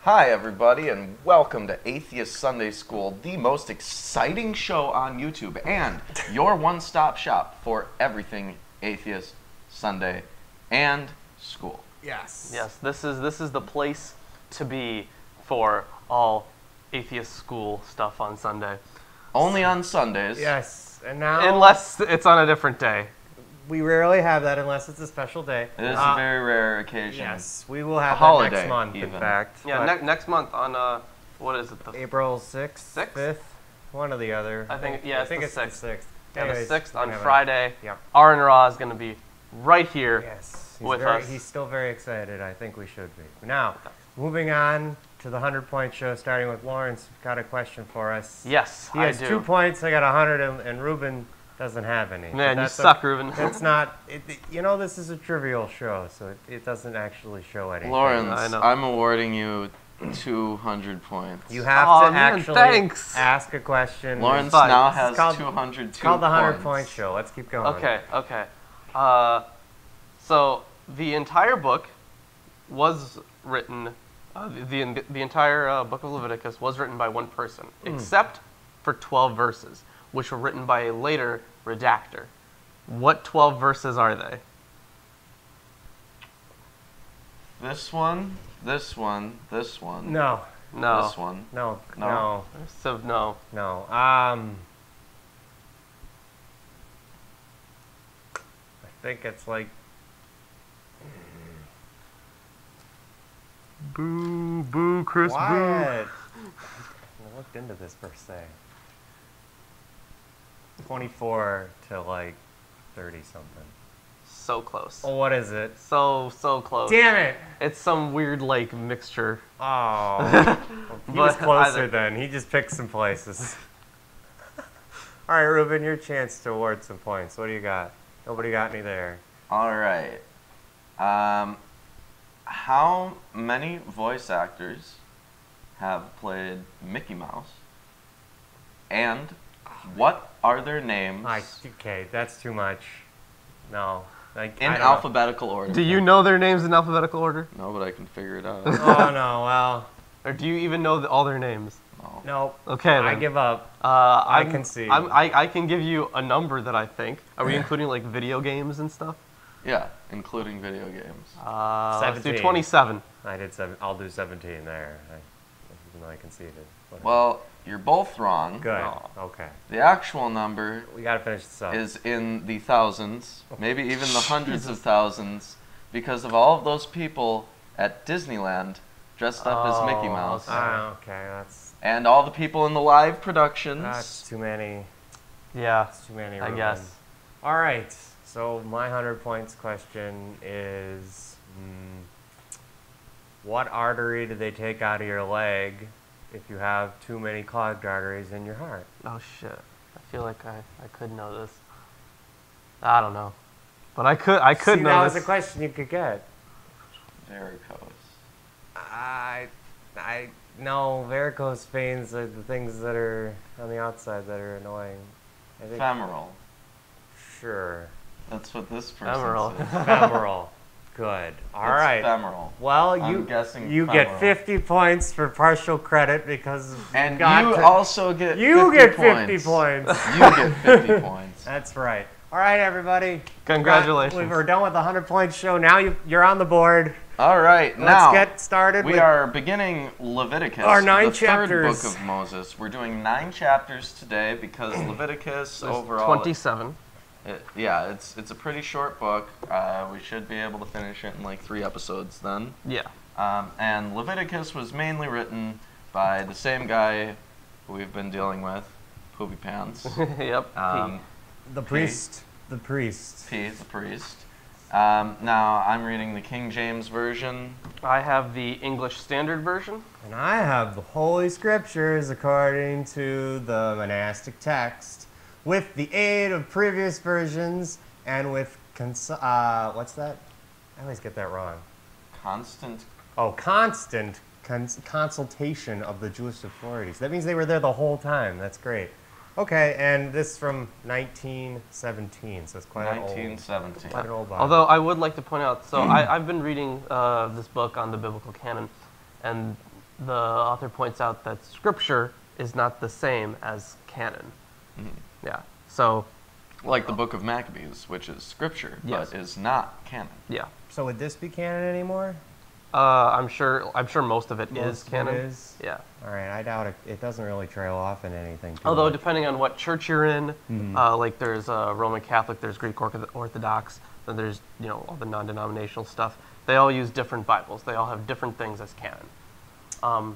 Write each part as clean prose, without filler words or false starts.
Hi, everybody, and welcome to Atheist Sunday School, the most exciting show on YouTube, and your one-stop shop for everything Atheist Sunday and school. Yes. Yes, this is the place to be for all atheist school stuff on Sunday. Only on Sundays. Yes. And now, Unless it's on a different day. we rarely have that unless it's a special day. It is a very rare occasion. Yes, we will have that holiday, next month, even. in fact. Yeah, But next month on, what is it? April 6th, Sixth? 5th, one or the other. I think it's the it's 6th. the 6th. Yeah, Anyways, the 6th we're on gonna have Friday. Yep. Aaron Raw is going to be right here. Yes. With us. He's still very excited. I think we should be. Now, moving on to the 100-point show, starting with Lawrence. Got a question for us. Yes, He has 2 points. I got 100, and Ruben doesn't have any. Man, you That's suck, Ruben. That's not. This is a trivial show, so it doesn't actually show anything. Lawrence, I know. I'm awarding you 200 points. You have Aw, to man, actually thanks. ask a question. Lawrence Fine. now It's has called- 202 It's called the 100-point points. show. Let's keep going. Okay. So the entire book was written, the entire book of Leviticus was written by one person, except for 12 verses, which were written by a later redactor. What 12 verses are they? This one, this one, this one, No. No. this one. No. No. No. So no. No. I think it's like. Boo, boo, Chris, What? I looked into this per se. 24 to like 30 something. So close. Oh, what is it? So close. Damn it! It's some weird like mixture. Oh, he was But closer either- then. He just picked some places. All right, Ruben, your chance to award some points. What do you got? Nobody got any there. All right. How many voice actors have played Mickey Mouse? And what are their names Okay, that's too much. No. Like, in I don't know. alphabetical order? Do you know their names in alphabetical order? No, but I can figure it out. Oh, no, well, Or do you even know all their names? No. nope. Okay, then. I give up. I can see. I can give you a number that I think. Are we including like video games and stuff? Yeah, including video games. Let's do 17. 27. I did seven. I'll do 17 there. Even though I conceded. Whatever. Well, you're both wrong. Good. Oh. Okay. The actual number We gotta finish this up. is in the thousands, maybe even the hundreds of thousands, because of all of those people at Disneyland dressed up as Mickey Oh, Mouse. Okay, that's And all the people in the live productions. too many. Yeah, That's too many. I Ruben. guess. All right. So my 100 points question is, what artery do they take out of your leg if you have too many clogged arteries in your heart? Oh shit. I feel like I could know this. I don't know. But I could See, know that this. was a question you could get. Varicose. I no, varicose veins are the things that are on the outside that are annoying. I think, Femoral. sure. That's what this person Femoral. said. Femoral. Good. All It's right. femoral. Well, I'm guessing you femoral. get 50 points for partial credit because And got you to- also get 50 you get 50 points. points. You get 50 points. That's right. All right, everybody. Congratulations. We're done with the 100-point show. Now you're on the board. All right, Let's now get started we with are beginning Leviticus, our 9 the chapters. third book of Moses. We're doing 9 chapters today because Leviticus There's overall. 27. Yeah, it's a pretty short book. We should be able to finish it in like 3 episodes then. Yeah. And Leviticus was mainly written by the same guy who we've been dealing with, Poopy Pants. Yep. the priest. The priest. P, the priest. Now I'm reading the King James Version. I have the English Standard Version. And I have the Holy Scriptures according to the monastic text, with the aid of previous versions and with what's that? I always get that wrong. Constant. Oh, constant consultation of the Jewish authorities. That means they were there the whole time. That's great. Okay, and this from 1917, so it's quite an old. 1917. Quite an old Bible. Although I would like to point out, so I've been reading this book on the biblical canon, and the author points out that scripture is not the same as canon. Yeah. So, Like the book of Maccabees, which is scripture, Yes. but is not canon. yeah. So would this be canon anymore? I'm sure most of it is Most of it canon. is? Yeah. All right, I doubt it. It doesn't really trail off in anything. too Although much. depending on what church you're in, like there's Roman Catholic, there's Greek Orthodox, then there's all the non-denominational stuff. They all use different Bibles. They all have different things as canon.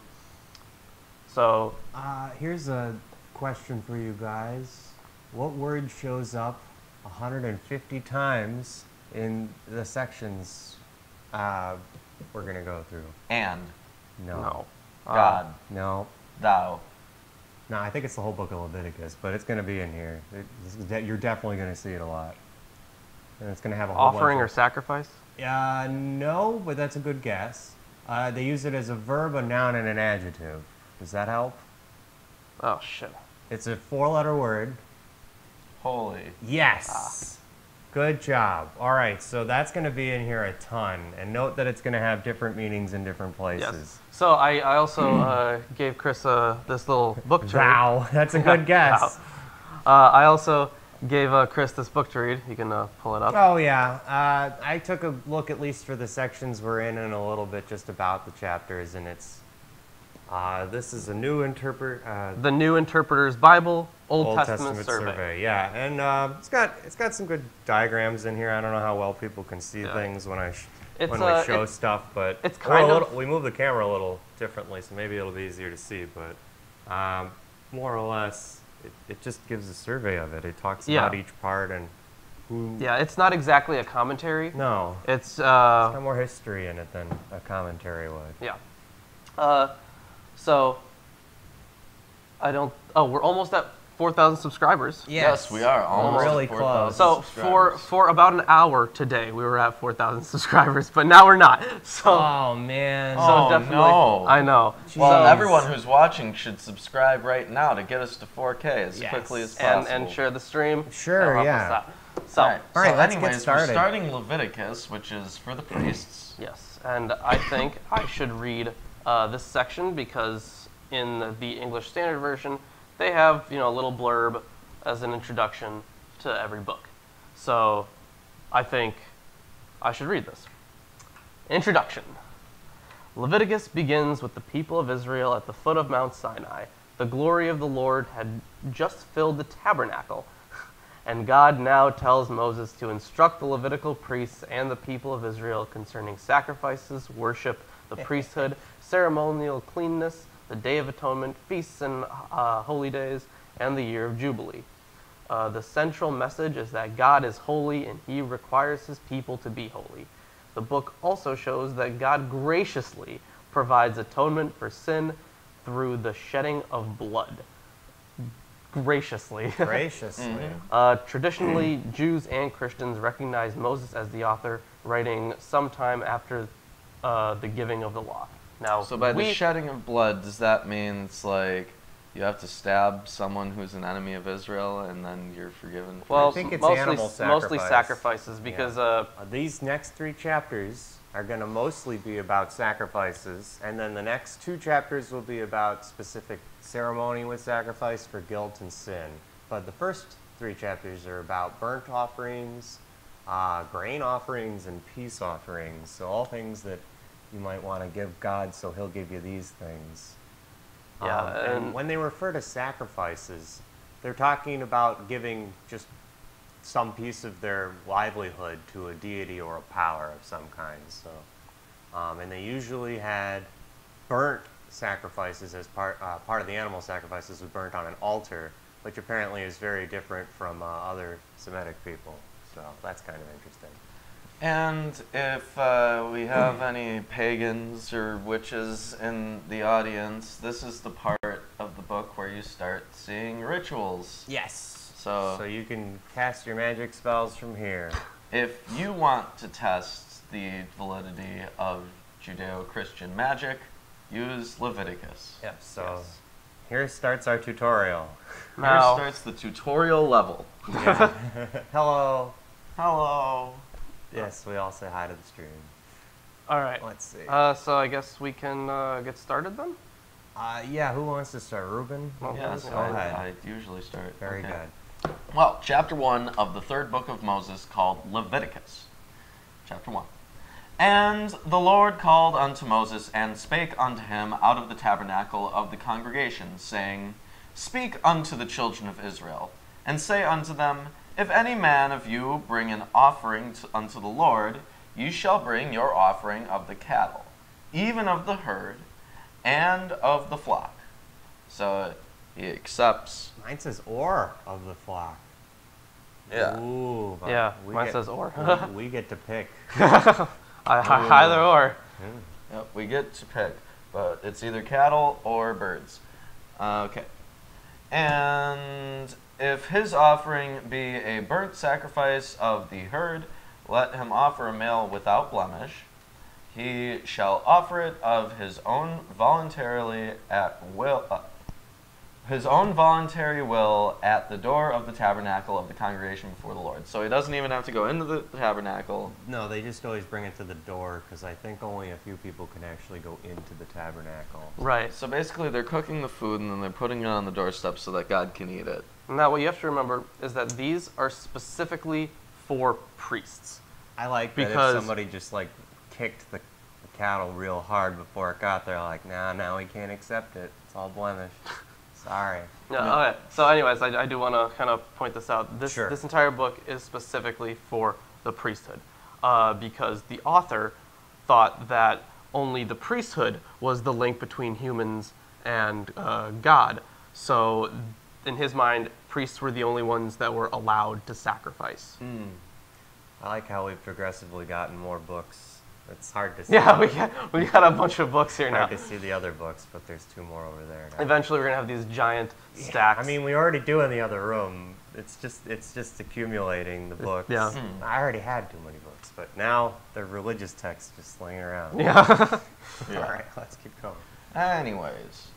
So Here's a question for you guys. What word shows up 150 times in the sections we're going to go through? And no. God, No. thou. No, I think it's the whole book of Leviticus, but it's going to be in here. You're definitely going to see it a lot. And it's going to have a whole Offering or bunch sacrifice? no, but that's a good guess. They use it as a verb, a noun, and an adjective. Does that help? Oh shit. It's a 4-letter word. Holy. Yes. Good job. All right, so that's going to be in here a ton. And note that it's going to have different meanings in different places. Yes. So I also gave Chris this little book to read. Wow, that's a good guess. I also gave Chris this book to read. You can pull it up. Oh, yeah. I took a look, at least for the sections we're in, and a little bit just about the chapters, and it's this is a new The New Interpreter's Bible, Old Testament Survey. Yeah, and it's got some good diagrams in here. I don't know how well people can see things when we show stuff, but it's kind of we move the camera a little differently, so maybe it'll be easier to see. But more or less, it just gives a survey of it. It talks about each part and who. Yeah, it's not exactly a commentary. No, It's got more history in it than a commentary would. yeah. So we're almost at 4,000 subscribers. Yes, we are almost really 4,000 close. So subscribers. for about an hour today, we were at 4,000 subscribers, but now we're not. So Oh man. Oh, definitely, no. I know. Well, Jeez. everyone who's watching should subscribe right now to get us to 4K as Yes. quickly as possible. And share the stream. Sure, That'll help yeah. us out. So All right, All right, so let's get anyways, started. we're starting Leviticus, which is for the priests. yes, and I think I should read this section because in the English Standard Version, they have a little blurb as an introduction to every book. So I think I should read this. Introduction. Leviticus begins with the people of Israel at the foot of Mount Sinai. The glory of the Lord had just filled the tabernacle, and God now tells Moses to instruct the Levitical priests and the people of Israel concerning sacrifices, worship, the priesthood, ceremonial cleanness, the Day of Atonement, feasts and holy days, and the year of Jubilee. The central message is that God is holy and he requires his people to be holy. The book also shows that God graciously provides atonement for sin through the shedding of blood. Graciously. Graciously. Traditionally, Jews and Christians recognize Moses as the author, writing sometime after the giving of the law. Now, So by the shedding of blood, does that mean it's like you have to stab someone who's an enemy of Israel and then you're forgiven? well, I think it's mostly, animal mostly sacrifice. sacrifices because These next 3 chapters are going to mostly be about sacrifices, and then the next 2 chapters will be about specific ceremony with sacrifice for guilt and sin. But the first 3 chapters are about burnt offerings, grain offerings, and peace offerings. So all things that you might want to give God, so he'll give you these things. Yeah, And and when they refer to sacrifices, they're talking about giving just some piece of their livelihood to a deity or a power of some kind. So, and they usually had burnt sacrifices as part of the animal sacrifices was burnt on an altar, which apparently is very different from other Semitic people. So that's kind of interesting. And if we have any pagans or witches in the audience, this is the part of the book where you start seeing rituals. Yes. So you can cast your magic spells from here. if you want to test the validity of Judeo-Christian magic, use Leviticus. Yep. So Yes. here starts our tutorial. Here Now- starts the tutorial level. Hello. Hello. Yes, we all say hi to the stream. All right. Let's see. So I guess we can get started then? Yeah, who wants to start? Ruben? Well, Yes, Go ahead. I usually start. Very Okay. good. Well, chapter 1 of the third book of Moses, called Leviticus. Chapter 1. And the Lord called unto Moses, and spake unto him out of the tabernacle of the congregation, saying, Speak unto the children of Israel, and say unto them, If any man of you bring an offering unto the Lord, ye shall bring your offering of the cattle, even of the herd, and of the flock. So he accepts. Mine says or of the flock. Yeah. Ooh. but Yeah, we mine get- says or. we get to pick. Either or. Yep, we get to pick, but it's either cattle or birds. Okay. And if his offering be a burnt sacrifice of the herd, let him offer a male without blemish. He shall offer it of his own voluntarily at will. His own voluntary will at the door of the tabernacle of the congregation before the Lord. So he doesn't even have to go into the tabernacle. No, they just always bring it to the door because I think only a few people can actually go into the tabernacle. Right. So basically they're cooking the food and then they're putting it on the doorstep so that God can eat it. Now, what you have to remember is that these are specifically for priests. I like that Because- if somebody just like kicked the cattle real hard before it got there, like, nah, now we can't accept it. It's all blemished. Sorry. Yeah. Okay. So, anyways, I do want to kind of point this out. Sure. This entire book is specifically for the priesthood, because the author thought that only the priesthood was the link between humans and God. So, in his mind, priests were the only ones that were allowed to sacrifice. I like how we've progressively gotten more books. It's hard to see. Yeah, we got a bunch of books here now. hard to see the other books, but there's two more over there now. Eventually, we're gonna have these giant stacks. I mean, we already do in the other room. It's just accumulating the books. Yeah. I already had too many books, but now they're religious texts just laying around. yeah. All right, let's keep going. Anyways,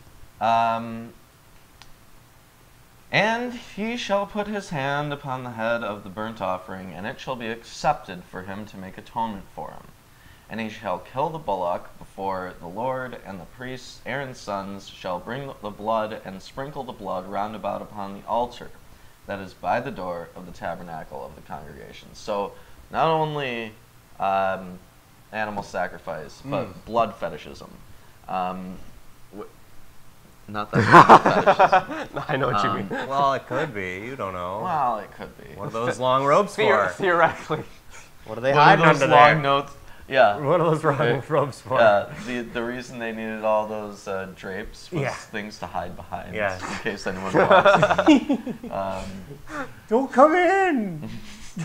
and he shall put his hand upon the head of the burnt offering, and it shall be accepted for him to make atonement for him. And he shall kill the bullock before the Lord, and the priests, Aaron's sons, shall bring the blood and sprinkle the blood round about upon the altar that is by the door of the tabernacle of the congregation. So, not only animal sacrifice, but blood fetishism. Not that fetishism. I know what you mean. Well, it could be. You don't know. Well, it could be. What are those long ropes for? Theoretically. What are they What are hiding those under long there? notes? Yeah. What are those long Yeah. ropes for? Yeah, the reason they needed all those drapes was Yeah. things to hide behind, Yeah. in case anyone walks in. Don't come in!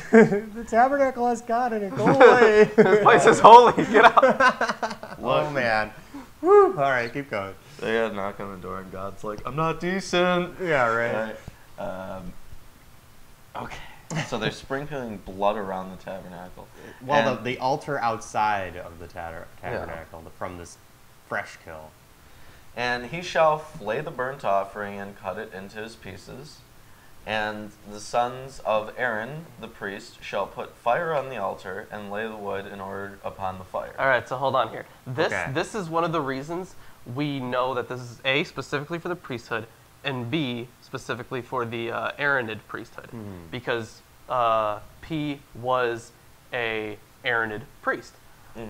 The tabernacle has God in it. Go away. This place is holy. Get out. Oh, man. Woo. All right, keep going. They had a knock on the door, and God's like, "I'm not decent." Yeah, right. Right. Okay. So they're sprinkling blood around the tabernacle. Well, And- the altar outside of the tabernacle from this fresh kill. And he shall flay the burnt offering and cut it into his pieces. And the sons of Aaron, the priest, shall put fire on the altar and lay the wood in order upon the fire. All right, so hold on here. Okay. This is one of the reasons we know that this is A, specifically for the priesthood, and B, specifically for the Aaronid priesthood, because P was a Aaronid priest.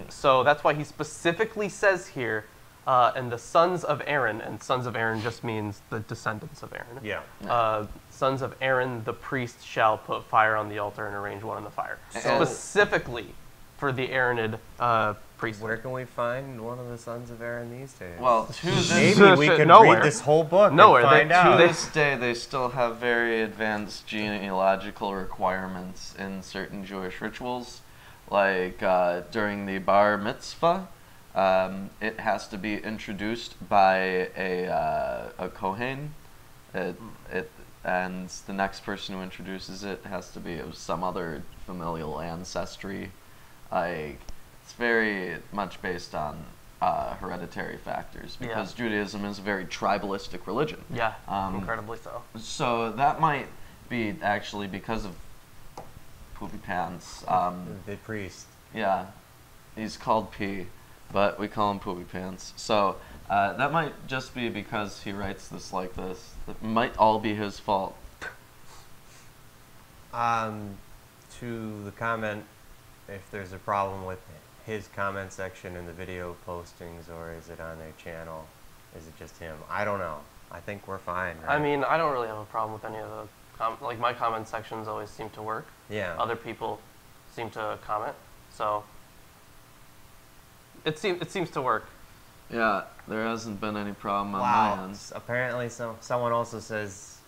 So that's why he specifically says here, and the sons of Aaron, and sons of Aaron just means the descendants of Aaron. Yeah. Sons of Aaron, the priest shall put fire on the altar and arrange one on the fire. So- Specifically for the Aaronid priesthood. Where can we find one of the sons of Aaron these days? Well, to this, maybe we could Nowhere. read this whole book Nowhere. and find They- to out. this day, they still have very advanced genealogical requirements in certain Jewish rituals. Like during the bar mitzvah, it has to be introduced by a kohen. And the next person who introduces it has to be of some other familial ancestry. Like, it's very much based on hereditary factors because Judaism is a very tribalistic religion. Yeah, incredibly so. So that might be actually because of poopy pants. The priest. Yeah. He's called P, but we call him Poopy Pants. So that might just be because he writes this like this. It might all be his fault. To the comment, if there's a problem with his comment section in the video postings, or is it on their channel? Is it just him? I don't know. I think we're fine, right? I mean, I don't really have a problem with any of the like my comment sections always seem to work. Yeah. Other people seem to comment, so it seems to work. Yeah, there hasn't been any problem on my end. Apparently, someone also says,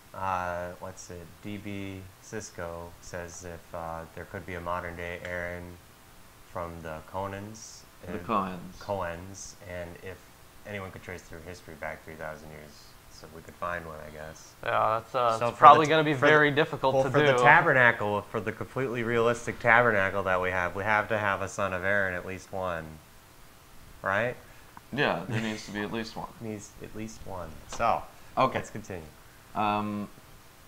what's it? DB Cisco says if there could be a modern day Aaron from the Conans. The Cohens, and if anyone could trace their history back 3,000 years, so we could find one, I guess. Yeah, that's So it's probably going to be very difficult to do. For the tabernacle, for the completely realistic tabernacle that we have to have a son of Aaron, at least one, right? Yeah, there needs to be at least one. Needs at least one. So, okay, let's continue.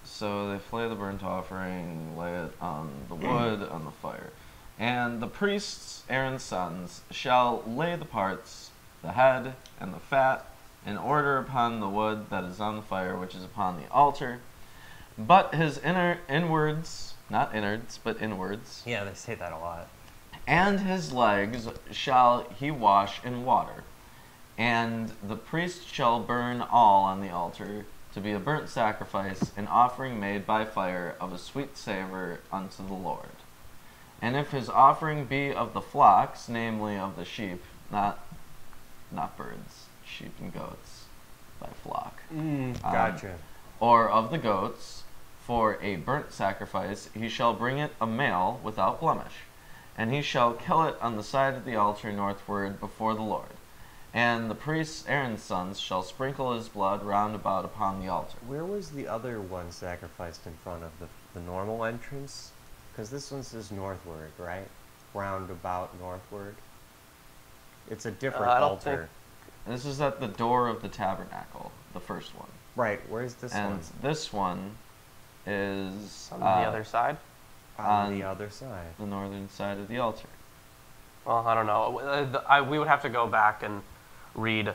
So they flay the burnt offering, lay it on the wood, on the fire. And the priests, Aaron's sons, shall lay the parts, the head, and the fat, in order upon the wood that is on the fire, which is upon the altar. But his inwards, not innards, but inwards. Yeah, they say that a lot. And his legs shall he wash in water. And the priest shall burn all on the altar, to be a burnt sacrifice, an offering made by fire of a sweet savor unto the Lord. And if his offering be of the flocks, namely of the sheep, not birds, sheep and goats, by flock. Gotcha. Or of the goats, for a burnt sacrifice, he shall bring it a male without blemish, and he shall kill it on the side of the altar northward before the Lord. And the priests, Aaron's sons, shall sprinkle his blood round about upon the altar. Where was the other one sacrificed in front of the normal entrance? Because this one says northward, right? Round about northward. It's a different altar. This is at the door of the tabernacle, the first one. Right, where's this one? And this one is On the other side? On the other side. The northern side of the altar. Well, I don't know. We would have to go back and read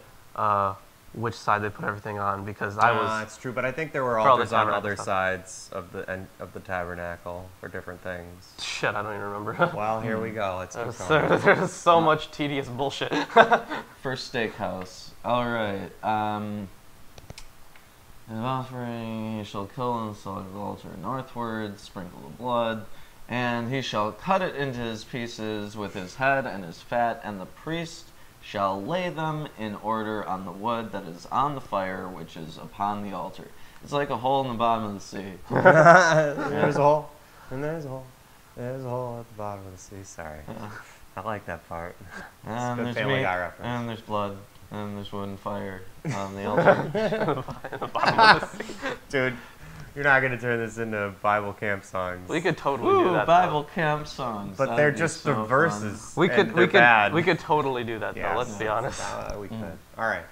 which side they put everything on, because I was... It's true, but I think there were For all the altars on tabernacle other stuff. sides of the tatabernacle for different things. Shit, I don't even remember. Well, here we go. Let's keep going. There's so much tedious bullshit. First steakhouse. All right. An offering he shall kill on the side of the altar northward, sprinkle the blood, and he shall cut it into his pieces with his head and his fat, and the priest shall lay them in order on the wood that is on the fire, which is upon the altar. It's like a hole in the bottom of the sea. There's a hole. And there's a hole. There's a hole at the bottom of the sea. Sorry. I like that part. And good there's Family meat, Guy reference. and there's blood, and there's wood and fire on the altar. The bottom of the sea. Dude, you're not going to turn this into Bible camp songs. We could totally do that. Bible camp songs. But That'd they're be just so the fun. verses. We and they're bad. we could totally do that, Yes. though. Let's be honest. We could. All right.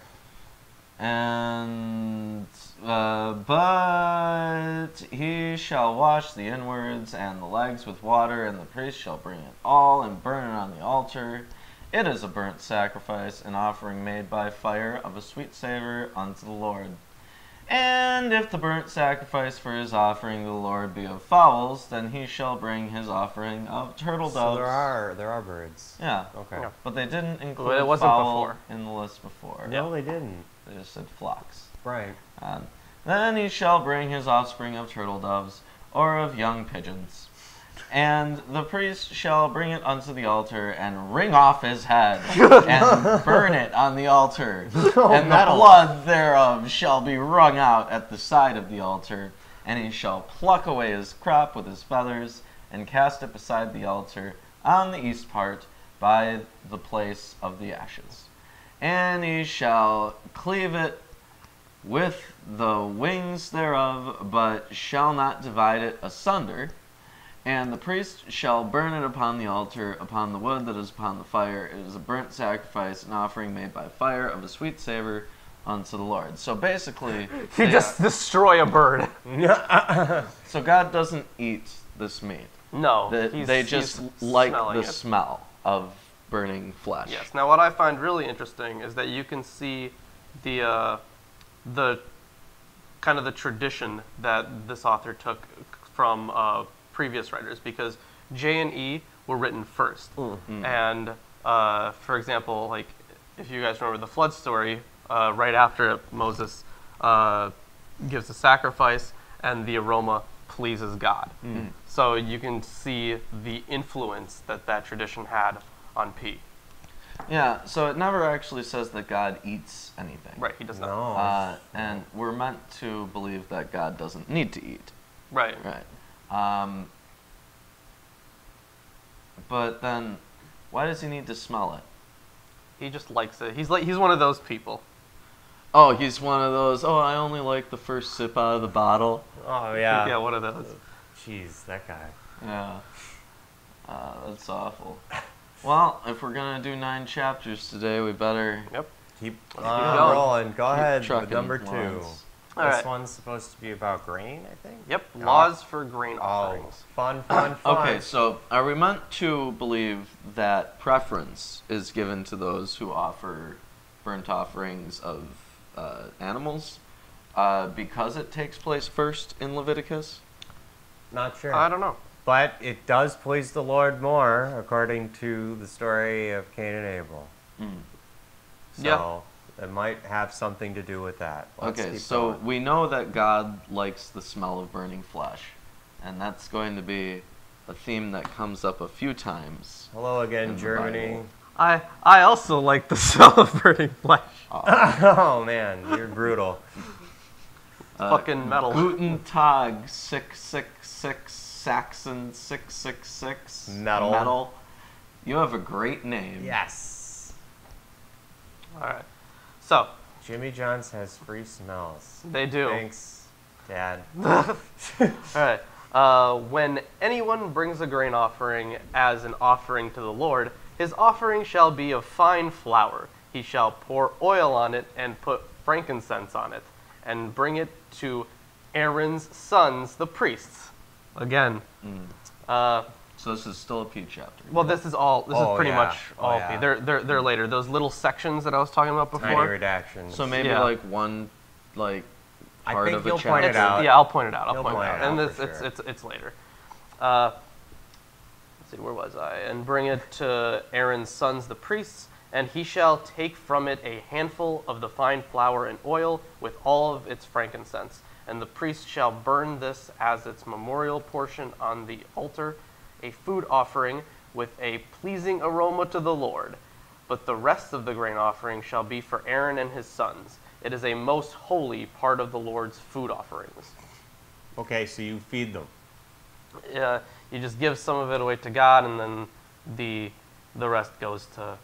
And but he shall wash the inwards and the legs with water, and the priest shall bring it all and burn it on the altar. It is a burnt sacrifice, an offering made by fire of a sweet savor unto the Lord. And if the burnt sacrifice for his offering to the Lord be of fowls, then he shall bring his offering of turtle doves. So there are birds. Yeah. Okay. Yeah. But they didn't include Well, it wasn't fowl before. in the list before. No, they didn't. They just said flocks. Right. Then he shall bring his offspring of turtle doves, or of young pigeons. And the priest shall bring it unto the altar, and wring off his head, and burn it on the altar. And the blood thereof shall be wrung out at the side of the altar. And he shall pluck away his crop with his feathers, and cast it beside the altar, on the east part, by the place of the ashes. And he shall cleave it with the wings thereof, but shall not divide it asunder. And the priest shall burn it upon the altar, upon the wood that is upon the fire. It is a burnt sacrifice, an offering made by fire of a sweet savor unto the Lord. So basically, You just destroy a bird. so God doesn't eat this meat. No. They just he's like smelling the it. smell of burning flesh. Yes. Now, what I find really interesting is that you can see the kind of the tradition that this author took from previous writers, because J and E were written first. And for example, like if you guys remember the flood story, right after Moses gives the sacrifice and the aroma pleases God. So you can see the influence that that tradition had on P. Yeah, so it never actually says that God eats anything. Right, he does not. No. And we're meant to believe that God doesn't need to eat. Right. Right. But then, why does he need to smell it? He just likes it. He's one of those people. Oh, he's one of those, oh, I only like the first sip out of the bottle. Oh, yeah. Yeah, one of those. Jeez, that guy. Yeah. That's awful. Well, if we're going to do 9 chapters today, we better Yep. Keep going. rolling. Go ahead with trucking number 2. lines. All This right. one's supposed to be about grain, I think? Yep. Laws for grain Oh, offerings. fun, fun, fun. Okay, so are we meant to believe that preference is given to those who offer burnt offerings of animals because it takes place first in Leviticus? Not sure. I don't know. But it does please the Lord more, according to the story of Cain and Abel. So Yeah. it might have something to do with that. Let's Okay, keep so going. we know that God likes the smell of burning flesh, and that's going to be a theme that comes up a few times. Hello in again, the Germany. Bible. I also like the smell of burning flesh. Oh man, you're brutal. Fucking metal. Guten Tag 666 Saxon 666 Metal. You have a great name. Yes. All right. So Jimmy John's has free smells. they do. Thanks, Dad. All right. When anyone brings a grain offering as an offering to the Lord, his offering shall be of fine flour. He shall pour oil on it and put frankincense on it, and bring it to Aaron's sons, the priests. Again. So this is still a P chapter. Well, this is all. This is pretty much all. yeah. They're later. Those little sections that I was talking about Tiny before. redactions. So maybe Yeah. like one part think of a you'll chapter. point it out. Yeah, I'll point it out. I'll You'll point it point out. it And out this, for sure. it's later. Let's see, where was I? And bring it to Aaron's sons, the priests, and he shall take from it a handful of the fine flour and oil with all of its frankincense. And the priest shall burn this as its memorial portion on the altar, a food offering with a pleasing aroma to the Lord. But the rest of the grain offering shall be for Aaron and his sons. It is a most holy part of the Lord's food offerings. Okay, so you feed them. You just give some of it away to God, and then the rest goes to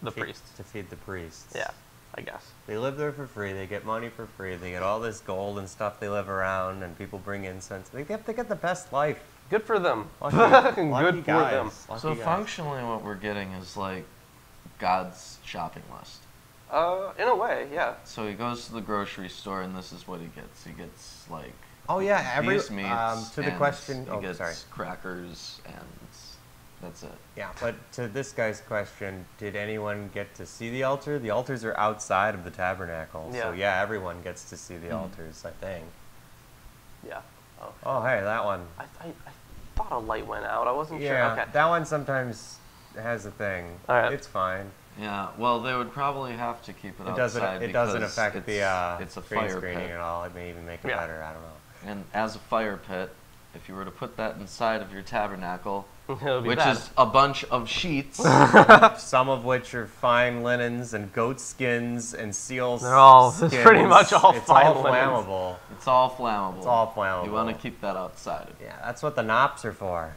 the priests. To feed the priests. Yeah, I guess. They live there for free. They get money for free. They get all this gold and stuff they live around, and people bring incense. They get the best life. Good for them. Lucky, Good lucky for guys. them. Lucky So guys. functionally what we're getting is like God's shopping list. In a way, yeah. So he goes to the grocery store and this is what he gets. He gets like Oh yeah, these meats to the and question. he Oh, gets sorry. crackers and that's it. Yeah, but to this guy's question, did anyone get to see the altar? The altars are outside of the tabernacle, so Yeah. yeah, everyone gets to see the altars, I think. Yeah. Oh, hey, that one. I thought a light went out. I wasn't Yeah, sure. Okay. that one sometimes has a thing. All right. It's fine. Yeah, well they would probably have to keep it, It outside doesn't. It doesn't because affect it's the a green fire screening pit. at all. It may even make it Yeah. better. I don't know. And as a fire pit, if you were to put that inside of your tabernacle, It'll be which bad. is a bunch of sheets, Some of which are fine linens and goat skins and seal They're all- skins. it's pretty much all it's fine all linens. flammable. it's all flammable. It's all flammable. You want to keep that outside. Yeah, that's what the knops are for.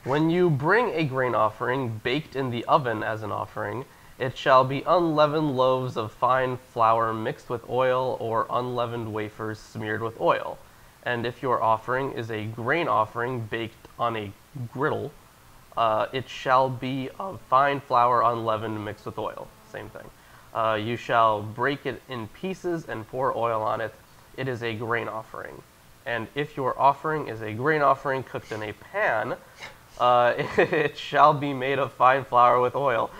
When you bring a grain offering baked in the oven as an offering, it shall be unleavened loaves of fine flour mixed with oil, or unleavened wafers smeared with oil. And if your offering is a grain offering baked on a griddle, it shall be of fine flour unleavened mixed with oil. Same thing. You shall break it in pieces and pour oil on it. It is a grain offering. And if your offering is a grain offering cooked in a pan, It shall be made of fine flour with oil.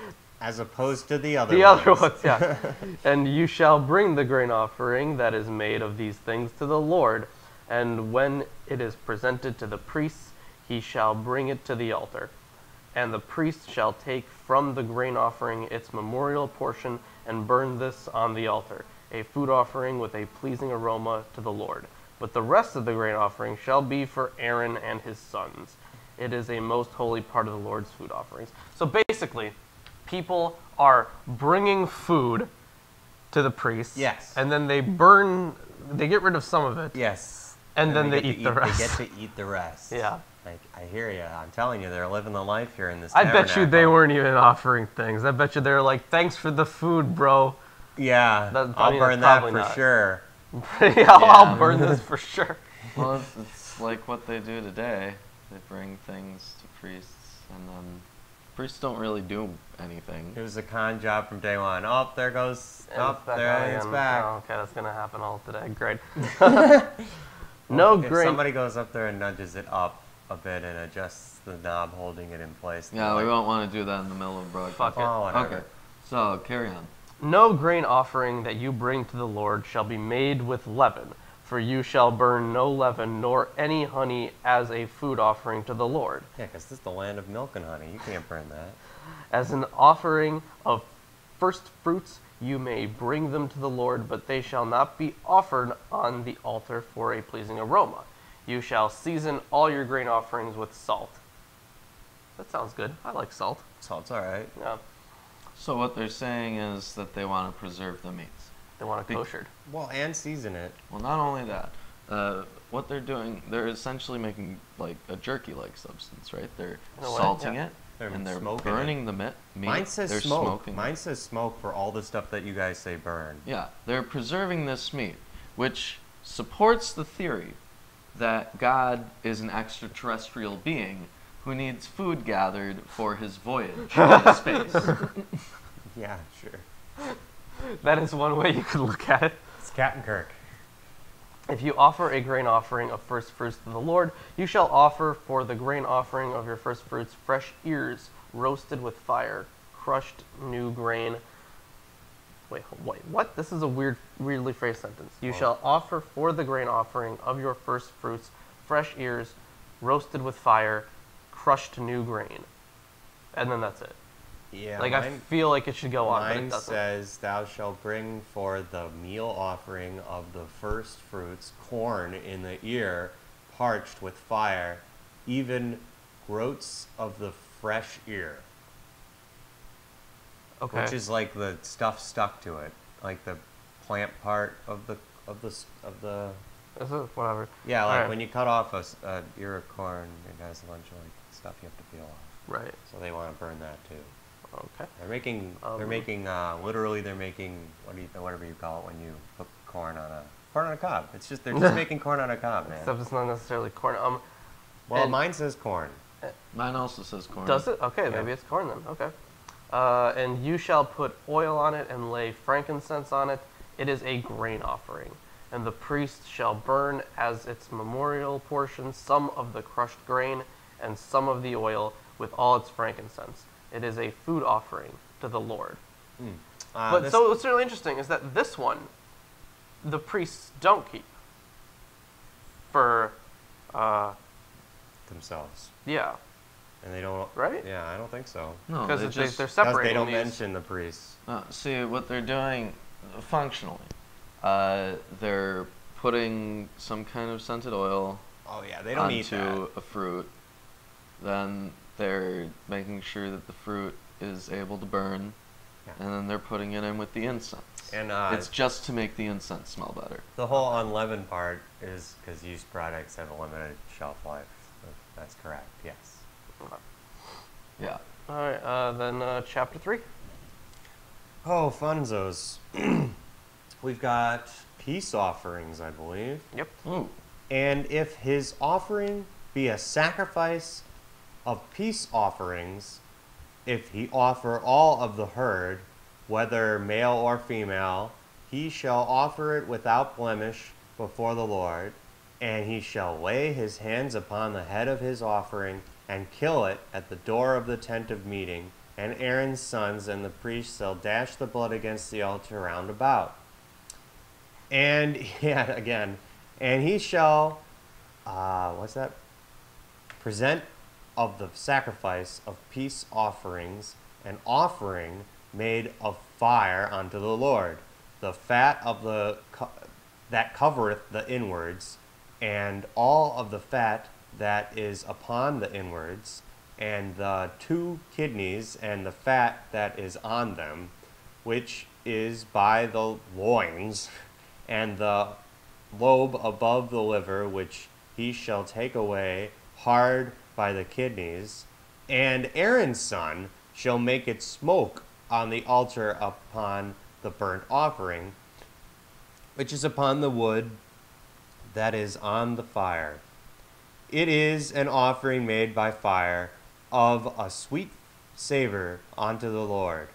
As opposed to the other The ones. other ones, yeah. And you shall bring the grain offering that is made of these things to the Lord. And when it is presented to the priests, he shall bring it to the altar. And the priest shall take from the grain offering its memorial portion and burn this on the altar, a food offering with a pleasing aroma to the Lord. But the rest of the grain offering shall be for Aaron and his sons. It is a most holy part of the Lord's food offerings. So basically, people are bringing food to the priests. Yes. And then they get rid of some of it. Yes. And then they eat the rest. They get to eat the rest. Yeah. Like, I hear you. I'm telling you, they're living the life here in this I bet you they tabernacle. weren't even offering things. I bet you they're like, thanks for the food, bro. Yeah, I I'll mean, burn that's that for probably not. sure. Yeah, I'll burn this for sure. Well, it's like what they do today. They bring things to priests, and then priests don't really do anything. It was a con job from day one. Oh, there goes. And Oh, it's back there on it's again. back. Oh, okay, that's gonna happen all today. Great. No If grain. somebody goes up there and nudges it up a bit and adjusts the knob holding it in place. Yeah, like, we won't want to do that in the middle of broadcast. Fuck it. Oh, whatever. Okay, so carry on. No grain offering that you bring to the Lord shall be made with leaven, for you shall burn no leaven nor any honey as a food offering to the Lord. Yeah, because this is the land of milk and honey. You can't burn that. As an offering of first fruits, you may bring them to the Lord, but they shall not be offered on the altar for a pleasing aroma. You shall season all your grain offerings with salt. That sounds good. I like salt. Salt's all right. Yeah, So what they're saying is that they want to preserve the meats. they want it Be- koshered. Well, and season it. Well, not only that, what they're doing, they're essentially making like a jerky-like substance, right? They're In a way, salting yeah. it, They're and they're smoking burning the meat. Mine says they're smoke. smoking it. Mine says smoke for all the stuff that you guys say burn. Yeah, they're preserving this meat, which supports the theory that God is an extraterrestrial being who needs food gathered for his voyage into space. Yeah, sure. That is one way you could look at it. It's Captain Kirk. If you offer a grain offering of first fruits to the Lord, you shall offer for the grain offering of your first fruits fresh ears roasted with fire, crushed new grain. Wait, what? This is a weirdly phrased sentence. You shall offer for the grain offering of your first fruits fresh ears roasted with fire, crushed new grain. And then that's it. Yeah, Like, I feel like it should go on, but it mine doesn't. says, "Thou shalt bring for the meal offering of the first fruits corn in the ear, parched with fire, even groats of the fresh ear," Okay. which is like the stuff stuck to it, like the plant part of the. Is it? Whatever. Yeah, like Alright. when you cut off a ear of corn, it has a bunch of like stuff you have to peel off. Right. So they want to burn that too. Okay. They're making, literally they're making, whatever you call it when you put corn on a cob. It's just, they're just making corn on a cob, man. Except it's not necessarily corn. Well, and- mine says corn. Mine also says corn. Does it? Okay, Yeah. maybe it's corn then. Okay. And you shall put oil on it and lay frankincense on it. It is a grain offering. And the priest shall burn as its memorial portion some of the crushed grain and some of the oil with all its frankincense. It is a food offering to the Lord. But so what's really interesting is that this one, the priests don't keep for, themselves. yeah, And they don't, Right? Yeah, I don't think so. No, because they they're just separating They don't these. mention the priests. see what they're doing functionally. They're putting some kind of scented oil Oh yeah, they don't eat that. onto a fruit. Then they're making sure that the fruit is able to burn, Yeah. and then they're putting it in with the incense. And It's just to make the incense smell better. the whole unleavened part is because used products have a limited shelf life. So that's correct, yes. Yeah. All right, then chapter 3. Oh, funzos. We've got peace offerings, I believe. Yep. Ooh. And if his offering be a sacrifice of peace offerings, if he offer all of the herd, whether male or female, he shall offer it without blemish before the Lord, and he shall lay his hands upon the head of his offering and kill it at the door of the tent of meeting, and Aaron's sons and the priests shall dash the blood against the altar round about. And, yeah, again, and he shall, present of the sacrifice of peace offerings, an offering made of fire unto the Lord, the fat of that covereth the inwards, and all of the fat that is upon the inwards, and the 2 kidneys, and the fat that is on them, which is by the loins, and the lobe above the liver, which he shall take away hard by the kidneys. And Aaron's son shall make it smoke on the altar upon the burnt offering, which is upon the wood that is on the fire. It is an offering made by fire of a sweet savor unto the Lord.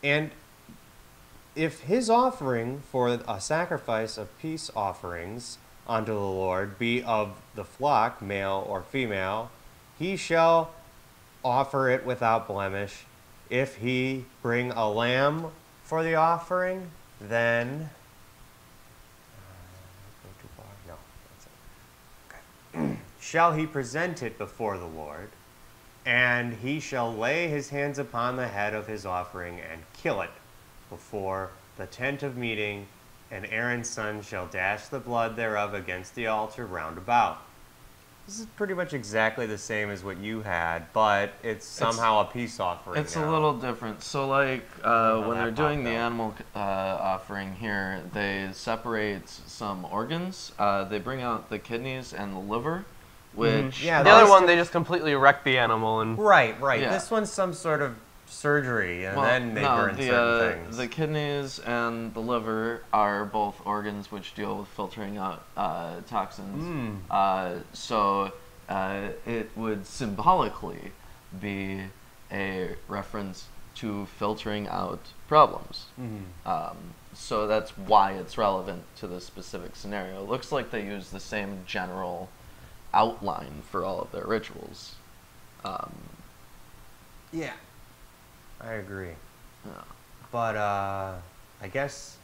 And if his offering for a sacrifice of peace offerings unto the Lord be of the flock, male or female, he shall offer it without blemish. If he bring a lamb for the offering, then shall he present it before the Lord, and he shall lay his hands upon the head of his offering and kill it before the tent of meeting, and Aaron's son shall dash the blood thereof against the altar round about. This is pretty much exactly the same as what you had, but it's somehow a peace offering. It's now. a little different. So, like, when they're doing the animal offering here, they separate some organs. They bring out the kidneys and the liver, which... Yeah, the other one, they just completely wreck the animal. And Right. Yeah. This one's some sort of surgery, and then they burn certain things. The kidneys and the liver are both organs which deal with filtering out toxins. So it would symbolically be a reference to filtering out problems. So that's why it's relevant to this specific scenario. It looks like they use the same general outline for all of their rituals. Yeah. I agree. Yeah. But I guess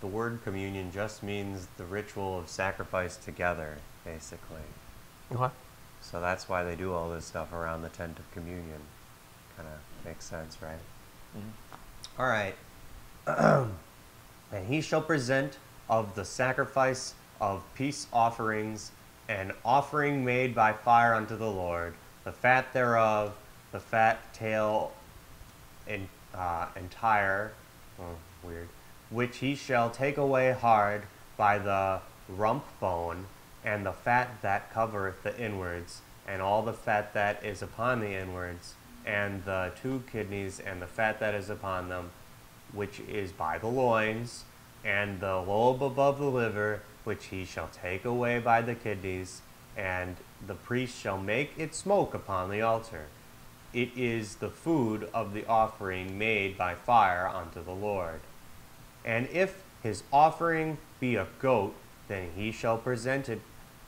the word communion just means the ritual of sacrifice together, basically. what? So that's why they do all this stuff around the tent of communion. Kind of makes sense, right? All right. And he shall present of the sacrifice of peace offerings an offering made by fire unto the Lord, the fat thereof, the fat tail entire, which he shall take away hard by the rump bone, and the fat that covereth the inwards, and all the fat that is upon the inwards, and the 2 kidneys, and the fat that is upon them, which is by the loins, and the lobe above the liver, which he shall take away by the kidneys, and the priest shall make it smoke upon the altar. It is the food of the offering made by fire unto the Lord. And if his offering be a goat, then he shall present it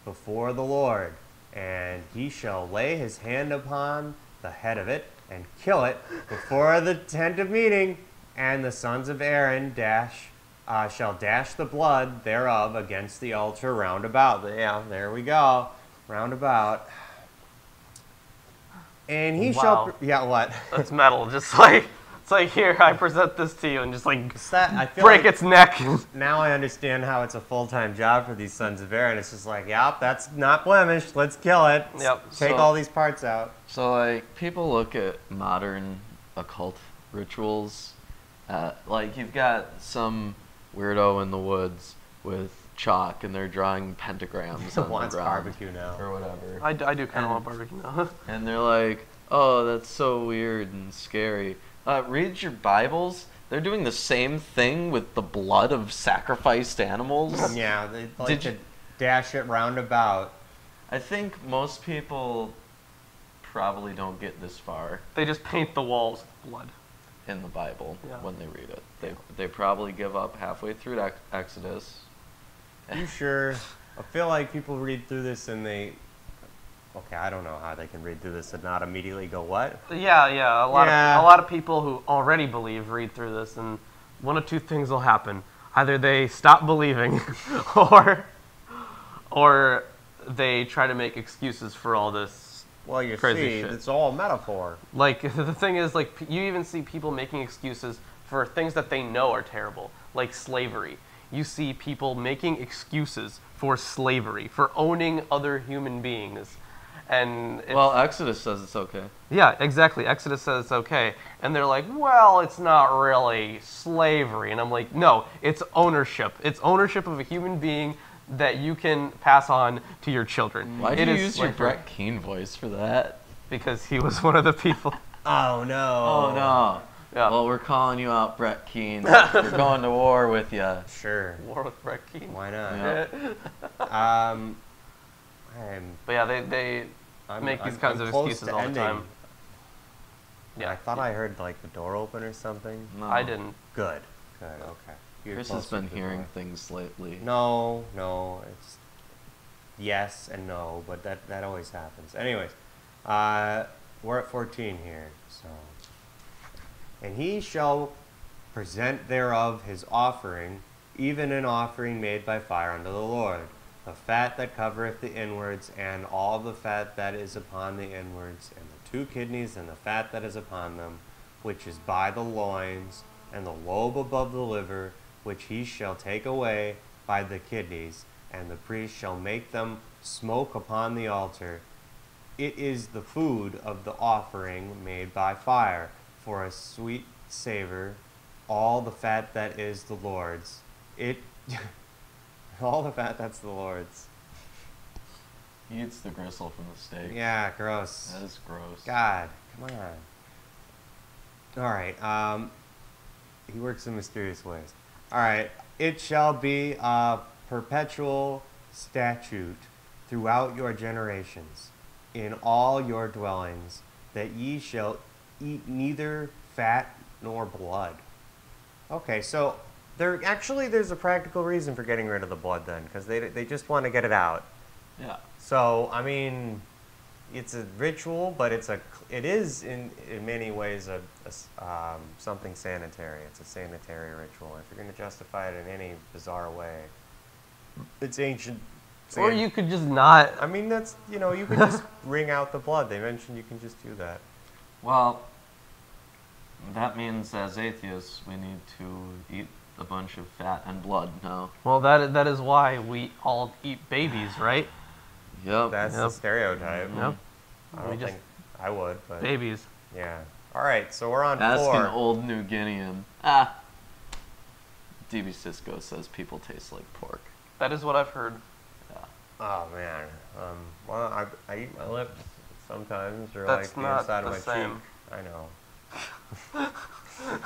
before the Lord, and he shall lay his hand upon the head of it, and kill it before the tent of meeting, and the sons of Aaron shall dash the blood thereof against the altar round about. Yeah, there we go, round about. And he shall... Yeah, what? That's metal. Just like, it's like, here, I present this to you, and just like I feel break like its neck. now I understand how it's a full-time job for these sons of Aaron. It's just like, yep, that's not blemished. Let's kill it. Yep. Take all these parts out. So, like, people look at modern occult rituals, like, you've got some weirdo in the woods with chalk, and they're drawing pentagrams on the Wants ground barbecue now. or whatever. I do kind of want barbecue now. And they're like, oh, that's so weird and scary. Read your Bibles. They're doing the same thing with the blood of sacrificed animals. Yeah, they like to dash it round about. I think most people probably don't get this far They just paint the walls with blood. in the Bible Yeah. when they read it. They probably give up halfway through Exodus. You sure? I feel like people read through this and Okay, I don't know how they can read through this and not immediately go, what? Yeah, a lot Yeah. of people who already believe read through this, and one of two things will happen: either they stop believing, or they try to make excuses for all this. Well, you Crazy see, shit. it's all metaphor. Like the thing is, like you even see people making excuses for things that they know are terrible, like slavery. You see people making excuses for slavery, for owning other human beings. And Well, Exodus says it's okay. yeah, exactly. Exodus says it's okay. And they're like, well, it's not really slavery. And I'm like, no, it's ownership. It's ownership of a human being that you can pass on to your children. Why It did you is use your slavery. Brett Keane voice for that? Because he was one of the people. Oh, no. Oh, no. Yeah. Well, we're calling you out, Brett Keane. We're going to war with you. Sure. War with Brett Keane. Why not? Yeah. But yeah, they make these kinds of close excuses to all the ending. time. I thought I heard, like, the door open or something. No. I didn't. Good. Okay. You're Chris has closer been to the hearing door. things lately. No, it's yes and no, but that always happens. Anyways, we're at 14 here, so. And he shall present thereof his offering, even an offering made by fire unto the Lord, the fat that covereth the inwards, and all the fat that is upon the inwards, and the 2 kidneys, and the fat that is upon them, which is by the loins, and the lobe above the liver, which he shall take away by the kidneys, and the priest shall make them smoke upon the altar. It is the food of the offering made by fire, for a sweet savor, all the fat that is the Lord's. All the fat that's the Lord's. He eats the gristle from the steak. Yeah, gross. That is gross. God, come on. Alright, he works in mysterious ways. Alright, it shall be a perpetual statute throughout your generations, in all your dwellings, that ye shall eat neither fat nor blood. Okay, so there's a practical reason for getting rid of the blood then, because they just want to get it out. Yeah. So, I mean, it's a ritual, but it is in many ways something sanitary. It's a sanitary ritual. If you're going to justify it in any bizarre way, it's ancient. Or you could just not. I mean, that's, you could just wring out the blood. They mentioned you can just do that. Well, that means as atheists, we need to eat a bunch of fat and blood now. Well, that is why we all eat babies, right? Yep. That's the stereotype. Yep. I don't We just- think I would, but Babies. yeah. All right, so we're on Ask 4. an old New Guinean. DB Cisco says people taste like pork. That is what I've heard. Oh man. Well, I eat my lips sometimes, or That's like the not inside the of my same. cheek. I know.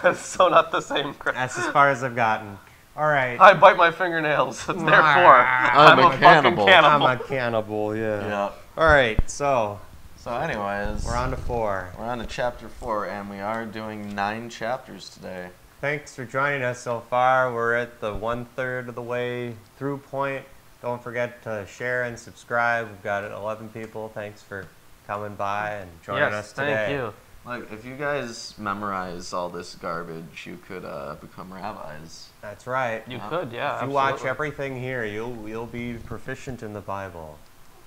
That's so not the same. That's as far as I've gotten. All right. I bite my fingernails. Therefore, I'm a fucking cannibal. cannibal. I'm a cannibal. Yeah. Yeah. All right. So So anyways, we're on to 4. We're on to chapter 4, and we are doing 9 chapters today. Thanks for joining us so far. We're at the 1/3 of the way through point. Don't forget to share and subscribe. We've got 11 people. Thanks for coming by and joining us today. Thank you. Like, if you guys memorize all this garbage, you could become rabbis. That's right. You could, yeah. If you watch absolutely. everything here, you'll be proficient in the Bible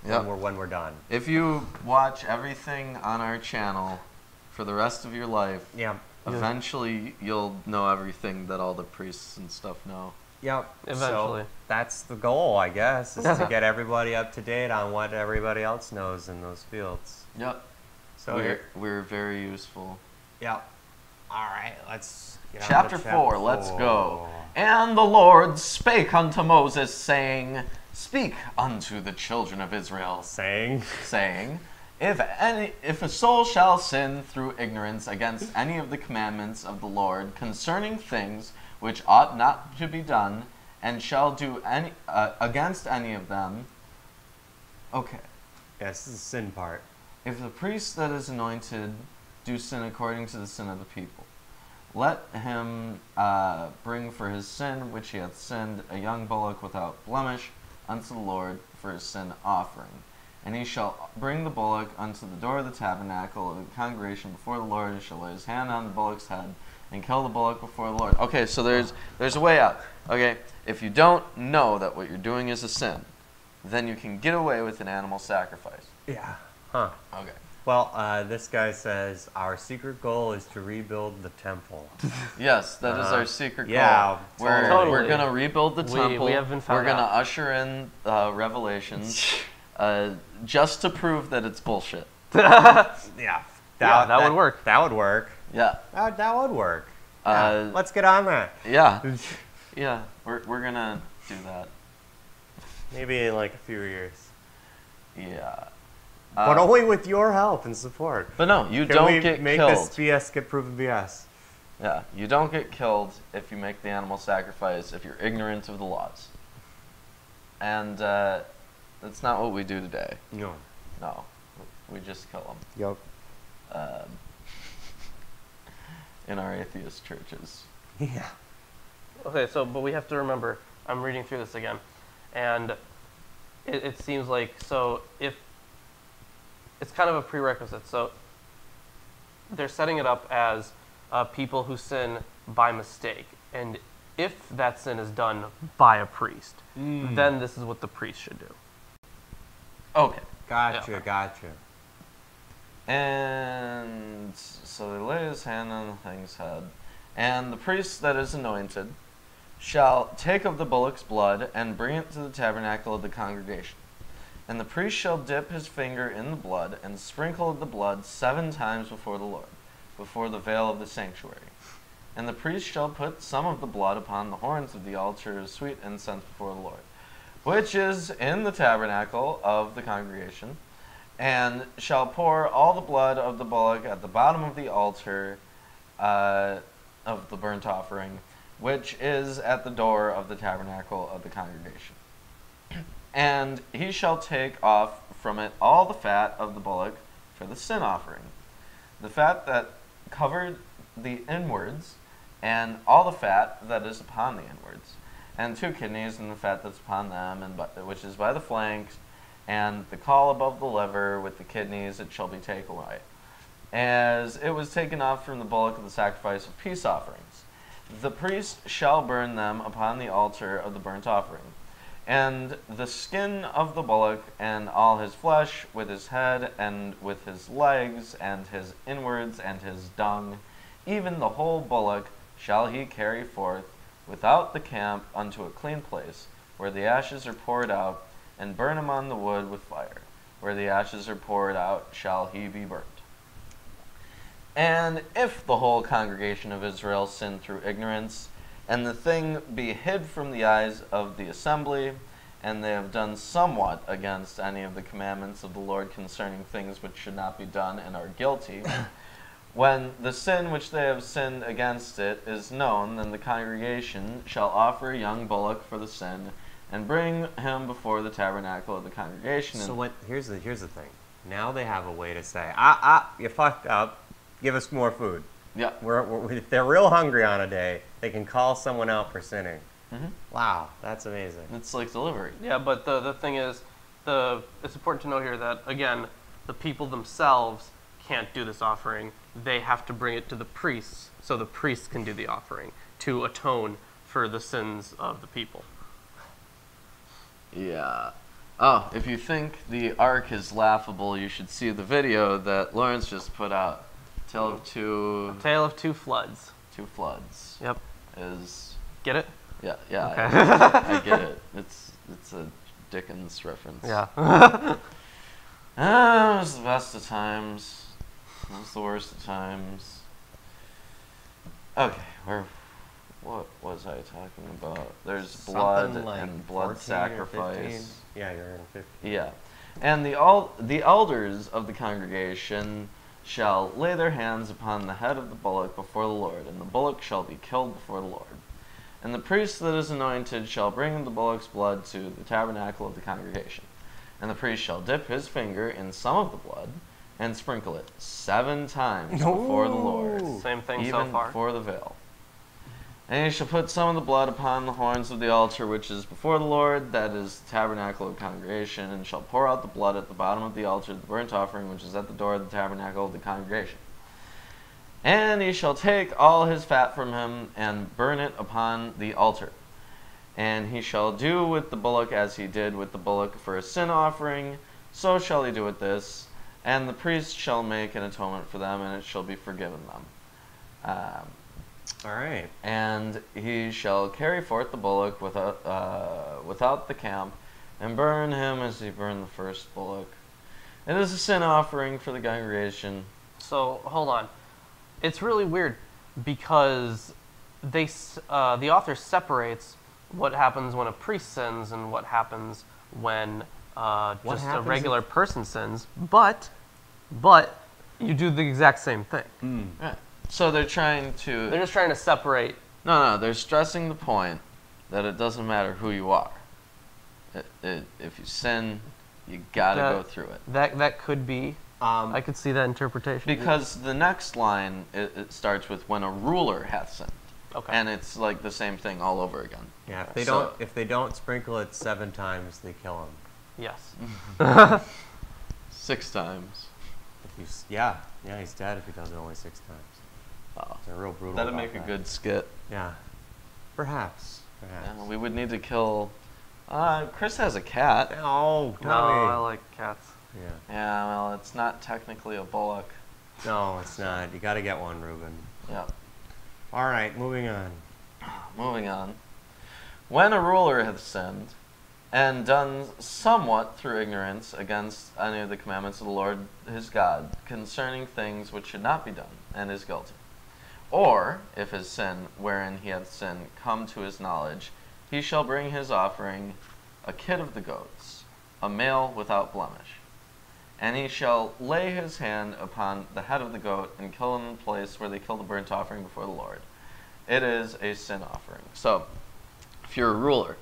Yep. when we're done. If you watch everything on our channel for the rest of your life, Yeah. eventually you'll know everything that all the priests and stuff know. Yep. Eventually. So that's the goal, I guess, is to get everybody up to date on what everybody else knows in those fields. Yep. So We're very useful. Yep. All right, let's get on to Chapter 4, let's go. And the Lord spake unto Moses, saying, Speak unto the children of Israel, Saying. If a soul shall sin through ignorance against any of the commandments of the Lord concerning things which ought not to be done, and shall do any against any of them, okay. Yes, this is the sin part. If the priest that is anointed do sin according to the sin of the people, let him bring for his sin which he hath sinned a young bullock without blemish unto the Lord for his sin offering. And he shall bring the bullock unto the door of the tabernacle of the congregation before the Lord, and shall lay his hand on the bullock's head, and kill the bullock before the Lord. Okay, so there's a way out. Okay, if you don't know that what you're doing is a sin, then you can get away with an animal sacrifice. Yeah. Huh. Okay. Well, this guy says, our secret goal is to rebuild the temple. Yes, that is our secret goal. Yeah, We're totally. going to rebuild the temple. We have been found We're going to out. usher in Revelations just to prove that it's bullshit. Yeah. That would work. That would work. Yeah. That would work. Yeah, let's get on that. Yeah. Yeah. We're going to do that. Maybe in like a few years. Yeah. But only with your help and support. But no, you Can don't we get make killed. this BS get proven BS? Yeah, you don't get killed if you make the animal sacrifice if you're ignorant of the laws. And that's not what we do today. No. No, we just kill Yup. them in our atheist churches. Yeah. Okay, but we have to remember, I'm reading through this again, and it seems like, so if it's kind of a prerequisite, so they're setting it up as people who sin by mistake, and if that sin is done by a priest, then this is what the priest should do. Okay. Gotcha. And so they lay his hand on the thing's head, and the priest that is anointed shall take of the bullock's blood and bring it to the tabernacle of the congregation. And the priest shall dip his finger in the blood and sprinkle the blood 7 times before the Lord, before the veil of the sanctuary. And the priest shall put some of the blood upon the horns of the altar of sweet incense before the Lord, which is in the tabernacle of the congregation, and shall pour all the blood of the bullock at the bottom of the altar of the burnt offering, which is at the door of the tabernacle of the congregation. And he shall take off from it all the fat of the bullock for the sin offering, the fat that covered the inwards, and all the fat that is upon the inwards, and 2 kidneys, and the fat that's upon them, and which is by the flanks, and the caul above the liver with the kidneys, it shall be taken away, as it was taken off from the bullock of the sacrifice of peace offerings. The priest shall burn them upon the altar of the burnt offering. And the skin of the bullock, and all his flesh, with his head, and with his legs, and his inwards, and his dung, even the whole bullock, shall he carry forth without the camp unto a clean place, where the ashes are poured out, and burn him on the wood with fire. Where the ashes are poured out, shall he be burnt. And if the whole congregation of Israel sin through ignorance, and the thing be hid from the eyes of the assembly, and they have done somewhat against any of the commandments of the Lord concerning things which should not be done, and are guilty, when the sin which they have sinned against it is known, then the congregation shall offer a young bullock for the sin, and bring him before the tabernacle of the congregation. So here's the thing. Now they have a way to say, you fucked up. Give us more food. Yeah. If they're real hungry on a day, they can call someone out for sinning. Mm-hmm. Wow, that's amazing. It's like delivery. Yeah, but the thing is, it's important to know here that, again, the people themselves can't do this offering. They have to bring it to the priests, so the priests can do the offering to atone for the sins of the people. Yeah. Oh, if you think the ark is laughable, you should see the video that Lawrence just put out. Tale of Two Floods. 2 floods. Yep. Is Get it? yeah. Okay. I get it. It's a Dickens reference. Yeah. It was the best of times. It was the worst of times. Okay, what was I talking about? There's blood like and blood 14 or 15. sacrifice. Yeah, you're in 15. Yeah. And the elders of the congregation shall lay their hands upon the head of the bullock before the Lord, and the bullock shall be killed before the Lord. And the priest that is anointed shall bring the bullock's blood to the tabernacle of the congregation. And the priest shall dip his finger in some of the blood, and sprinkle it 7 times before the Lord, Same thing even so far. before the veil. And he shall put some of the blood upon the horns of the altar which is before the Lord, that is the tabernacle of congregation, and shall pour out the blood at the bottom of the altar, the burnt offering which is at the door of the tabernacle of the congregation. And he shall take all his fat from him, and burn it upon the altar. And he shall do with the bullock as he did with the bullock for a sin offering, so shall he do with this. And the priest shall make an atonement for them, and it shall be forgiven them. All right. And he shall carry forth the bullock without the camp, and burn him as he burned the first bullock. It is a sin offering for the congregation. So hold on, it's really weird because the author separates what happens when a priest sins and what happens when just a regular person sins, but you do the exact same thing. Right. So they're just trying to separate. No, they're stressing the point that it doesn't matter who you are. If you sin, you gotta go through it. That could be. I could see that interpretation. Because the next line, it starts with when a ruler hath sinned. Okay. And it's like the same thing all over again. Yeah, if they don't sprinkle it 7 times, they kill him. Yes. 6 times. He's dead if he does it only 6 times. Oh, it's a real brutal. That'd make a good skit. Yeah, perhaps. Yeah, we would need to kill. Chris has a cat. No, no, I like cats. Yeah. Yeah, well, it's not technically a bullock. No, it's not. You got to get one, Reuben. Yep. All right, moving on. Moving on. When a ruler hath sinned, and done somewhat through ignorance against any of the commandments of the Lord his God, concerning things which should not be done, and is guilty. Or, if his sin, wherein he hath sinned, come to his knowledge, he shall bring his offering, a kid of the goats, a male without blemish. And he shall lay his hand upon the head of the goat, and kill him in the place where they kill the burnt offering before the Lord. It is a sin offering. So, if you're a ruler,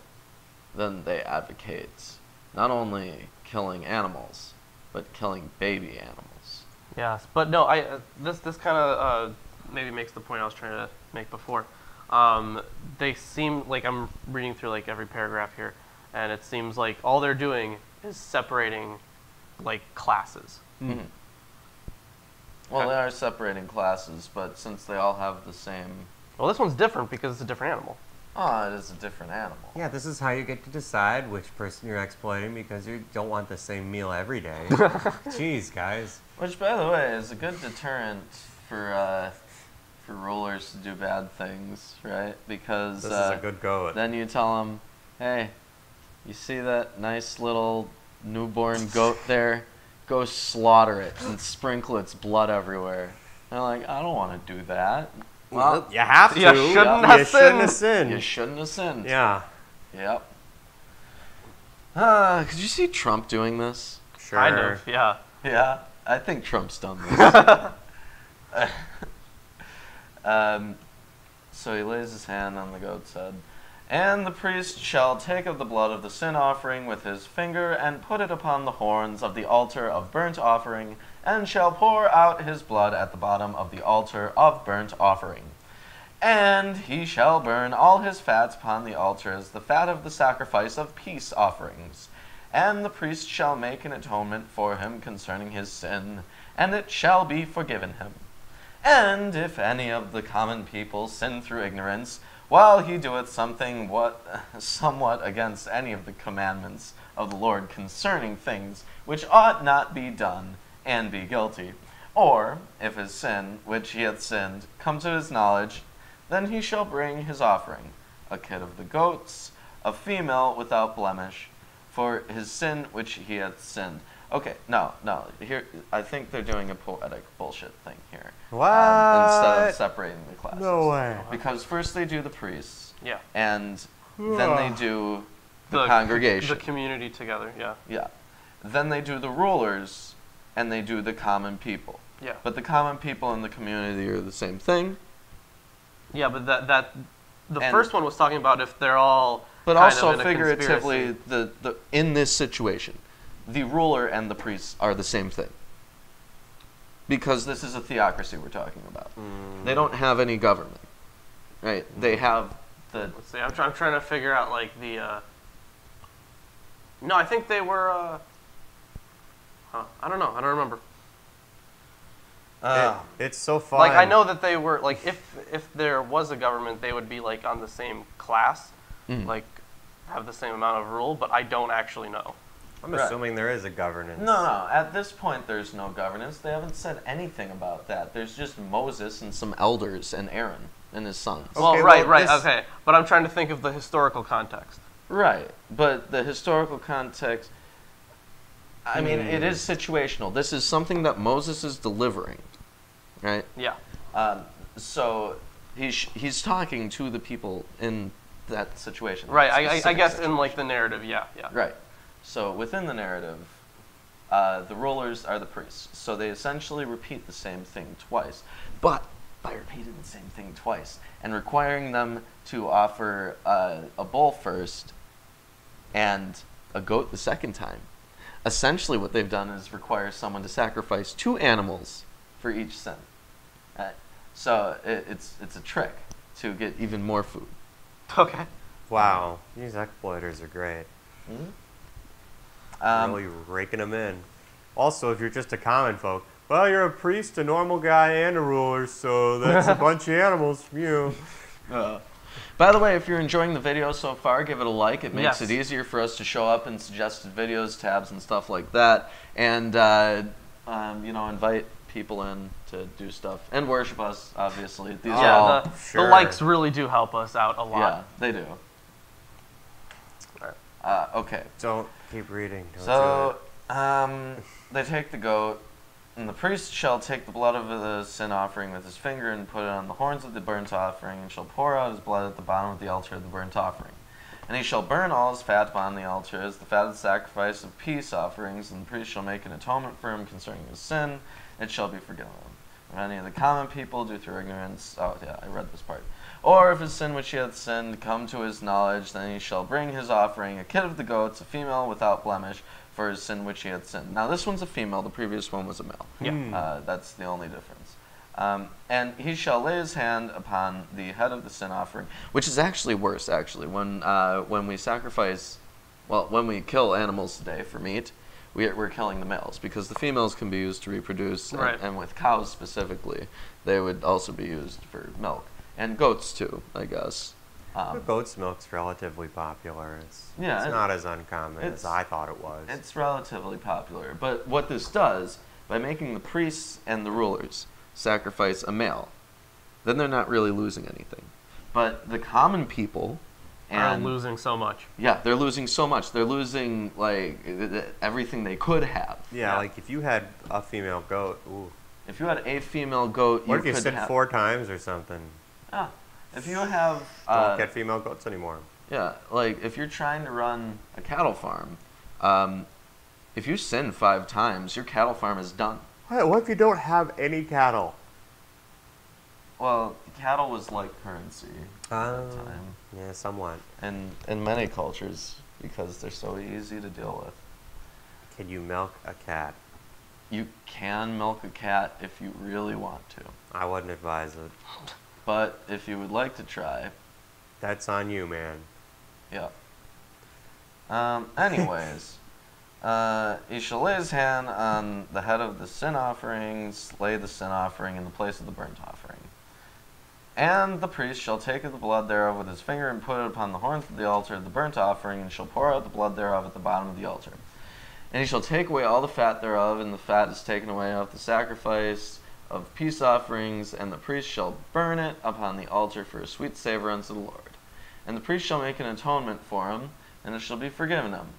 then they advocate not only killing animals, but killing baby animals. Yes, but no, this kind of maybe makes the point I was trying to make before. They seem like I'm reading through like every paragraph here, and it seems like all they're doing is separating like classes. Mm-hmm. Well, they are separating classes, but since they all have the same... Well, this one's different because it's a different animal. Oh, it is a different animal. Yeah, this is how you get to decide which person you're exploiting because you don't want the same meal every day. Jeez, guys. Which, by the way, is a good deterrent for rulers to do bad things, right? Because this is a good goat. Then you tell them, hey, you see that nice little newborn goat there? Go slaughter it and sprinkle its blood everywhere. They're like, I don't want to do that. Well, you have to. You shouldn't have sinned. You shouldn't have sinned. Yeah. Yep. Could you see Trump doing this? Sure. Kind of, yeah. Yeah, I think Trump's done this. So he lays his hand on the goat's head. And the priest shall take of the blood of the sin offering with his finger, and put it upon the horns of the altar of burnt offering, and shall pour out his blood at the bottom of the altar of burnt offering. And he shall burn all his fats upon the altar as the fat of the sacrifice of peace offerings. And the priest shall make an atonement for him concerning his sin, and it shall be forgiven him. And if any of the common people sin through ignorance, while he doeth somewhat against any of the commandments of the Lord concerning things which ought not be done, and be guilty, or if his sin, which he hath sinned, come to his knowledge, then he shall bring his offering, a kid of the goats, a female without blemish, for his sin which he hath sinned. Okay, no. Here, I think they're doing a poetic bullshit thing here. What? Instead of separating the classes. No way. Because first they do the priests. Yeah. And then they do the congregation. The community together, yeah. Yeah. Then they do the rulers, and they do the common people. Yeah. But the common people and the community are the same thing. Yeah, but the first one was talking about if they're all but kind also of in a figuratively, conspiracy. in this situation, the ruler and the priests are the same thing. Because this is a theocracy we're talking about. They don't have any government. right? They have the... Let's see. I'm trying to figure out like the. No, I think they were. I don't know. I don't remember. It's so fun. Like I know that they were like if there was a government, they would be like on the same class, like have the same amount of rule. But I don't actually know. I'm assuming there is a governance. No. At this point, there's no governance. They haven't said anything about that. There's just Moses and some elders and Aaron and his sons. Well, Okay, right. this- Okay, but I'm trying to think of the historical context. Right, but the historical context, I mean, it is situational. This is something that Moses is delivering, right? Yeah. So he's talking to the people in that situation. Right. I specific guess situation. in like the narrative. Yeah. Right. So within the narrative, the rulers are the priests. So they essentially repeat the same thing twice. But by repeating the same thing twice and requiring them to offer a bull first and a goat the second time, essentially what they've done is require someone to sacrifice 2 animals for each sin. So it's a trick to get even more food. Okay. Wow, these exploiters are great. Really raking them in. Also, if you're just a common folk, well, you're a priest, a normal guy, and a ruler, so that's a bunch of animals from you. By the way, if you're enjoying the video so far, give it a like. It makes Yes. it easier for us to show up in suggested videos, tabs, and stuff like that. And, invite people in to do stuff. And worship us, obviously. These are all... Yeah. The likes really do help us out a lot. Yeah, they do. Okay. Don't keep reading. Don't So, do it. they take the goat, and the priest shall take the blood of the sin offering with his finger and put it on the horns of the burnt offering, and shall pour out his blood at the bottom of the altar of the burnt offering. And he shall burn all his fat upon the altar as the fat of the sacrifice of peace offerings, and the priest shall make an atonement for him concerning his sin. It shall be forgiven him. If any of the common people do through ignorance, oh yeah, I read this part. Or if his sin which he hath sinned come to his knowledge, then he shall bring his offering, a kid of the goats, a female without blemish, for his sin which he hath sinned. Now this one's a female, the previous one was a male. Yeah. That's the only difference. And he shall lay his hand upon the head of the sin offering, which is actually worse, actually. When we sacrifice, well, when we kill animals today for meat, we're killing the males, because the females can be used to reproduce, Right. and with cows specifically, they would also be used for milk. And goats too, I guess. Goat's milk's relatively popular. It's Yeah, not as uncommon as I thought it was. It's relatively popular. But what this does, by making the priests and the rulers sacrifice a male, then they're not really losing anything. But the common people Are losing so much. Yeah, they're losing so much. They're losing like everything they could have. Yeah, like if you had a female goat, ooh. If you had a female goat, What you if you could said have 4 times or something? If you have Don't get female goats anymore. yeah, like if you're trying to run a cattle farm, if you sin 5 times, your cattle farm is done. What if you don't have any cattle? Well, cattle was like currency at the time. Yeah, somewhat. And in many cultures, because they're so easy to deal with. Can you milk a cat? You can milk a cat if you really want to. I wouldn't advise it. But if you would like to try, That's on you, man. yeah. Anyways, he shall lay his hand on the head of the sin offerings, lay the sin offering in the place of the burnt offering. And the priest shall take of the blood thereof with his finger and put it upon the horns of the altar of the burnt offering, and shall pour out the blood thereof at the bottom of the altar. And he shall take away all the fat thereof, and the fat is taken away off the sacrifice of peace offerings, and the priest shall burn it upon the altar for a sweet savor unto the Lord. And the priest shall make an atonement for him, and it shall be forgiven him.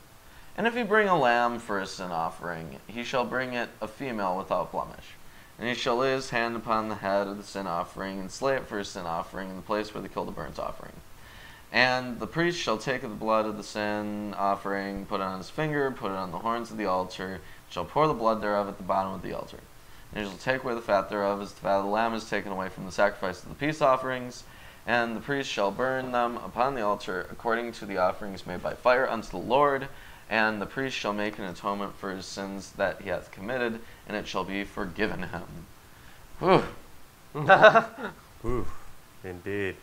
And if he bring a lamb for a sin offering, he shall bring it a female without blemish. And he shall lay his hand upon the head of the sin offering, and slay it for a sin offering in the place where they kill the burnt offering. And the priest shall take of the blood of the sin offering, put it on his finger, put it on the horns of the altar, shall pour the blood thereof at the bottom of the altar. And he shall take away the fat thereof, as the fat of the lamb is taken away from the sacrifice of the peace offerings. And the priest shall burn them upon the altar, according to the offerings made by fire unto the Lord. And the priest shall make an atonement for his sins that he hath committed, and it shall be forgiven him. Whew. Ooh, indeed.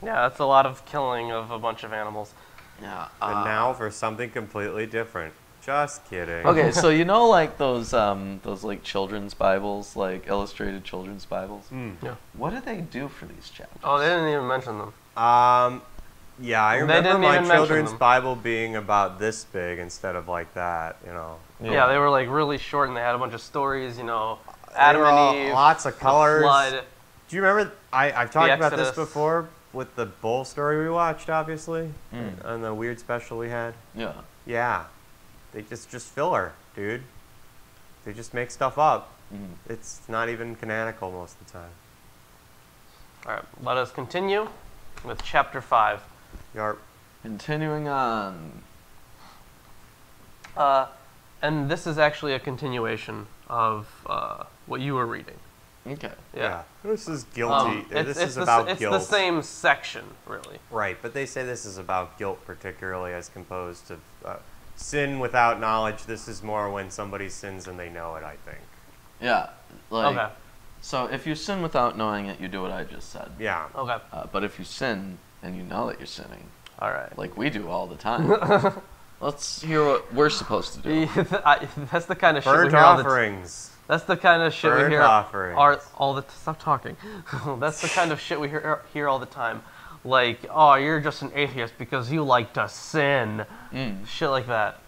Yeah, that's a lot of killing of a bunch of animals. Yeah. And now for something completely different. Just kidding. Okay, so you know, like those like children's Bibles, like illustrated children's Bibles. Yeah. What do they do for these chapters? Oh, they didn't even mention them. Yeah, I They remember didn't my even mention children's them. Bible being about this big instead of like that, you know. Yeah. They were like really short, and they had a bunch of stories. You know, They Adam were all- and Eve, lots of the colors. flood. Do you remember? I've talked about this Exodus. before with the bull story we watched, obviously, and the weird special we had. Yeah. Yeah, they just filler, dude. They just make stuff up. It's not even canonical most of the time. All right, let us continue with chapter 5. Yarp. Continuing on. And this is actually a continuation of what you were reading. Okay. Yeah. This is guilty. This is about it's guilt. the same section, really. Right, but they say this is about guilt particularly as composed to sin without knowledge. This is more when somebody sins and they know it, I think. Yeah. Like. Okay. So if you sin without knowing it, you do what I just said. Yeah. Okay. But if you sin and you know that you're sinning, All right. like we do all the time, let's hear what we're supposed to do. That's the kind of shit we Burnt hear all the offerings. That's the kind of shit we Burnt hear offerings. all the stop talking. That's the kind of shit we hear all the time. Like, oh, you're just an atheist because you like to sin. Shit like that.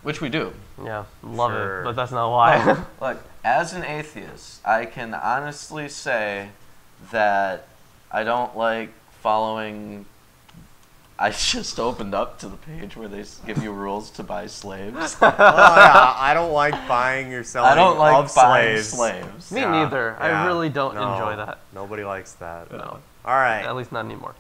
Which we do. Yeah, love Sure. it, but that's not why. Look, as an atheist, I can honestly say that I don't like following. I just opened up to the page where they give you rules to buy slaves. Oh, yeah, I don't like buying or selling I don't like of buying slaves. slaves. Me Yeah, neither. I yeah. really don't No, enjoy that. Nobody likes that. No. All right. At least not anymore.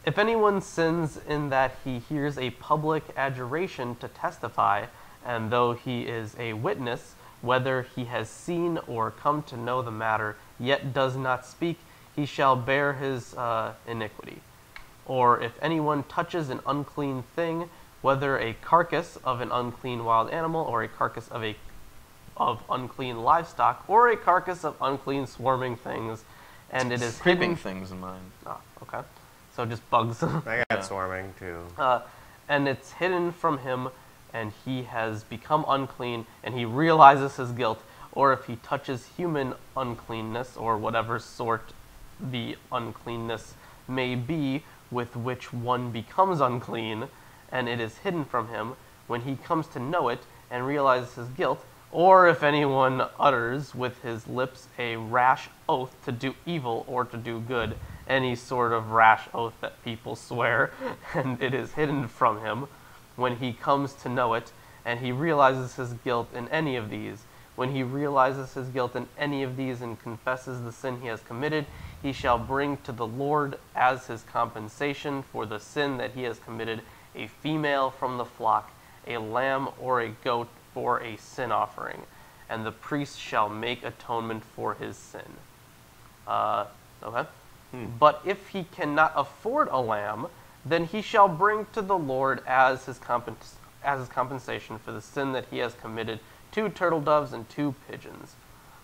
If anyone sins in that he hears a public adjuration to testify, and though he is a witness, whether he has seen or come to know the matter, yet does not speak, he shall bear his iniquity. Or if anyone touches an unclean thing, whether a carcass of an unclean wild animal, or a carcass of unclean livestock, or a carcass of unclean swarming things, and it is Creeping hidden. things in mine. Oh, okay. So just bugs. I got swarming too. And it's hidden from him, and he has become unclean, and he realizes his guilt. Or if he touches human uncleanness, or whatever sort the uncleanness may be with which one becomes unclean, and it is hidden from him, when he comes to know it and realizes his guilt, or if anyone utters with his lips a rash oath to do evil or to do good, any sort of rash oath that people swear, and it is hidden from him, when he comes to know it, and he realizes his guilt in any of these, when he realizes his guilt in any of these and confesses the sin he has committed, he shall bring to the Lord as his compensation for the sin that he has committed a female from the flock, a lamb or a goat for a sin offering, and the priest shall make atonement for his sin. Okay? But if he cannot afford a lamb, then he shall bring to the Lord as his compensation for the sin that he has committed 2 turtle doves and 2 pigeons,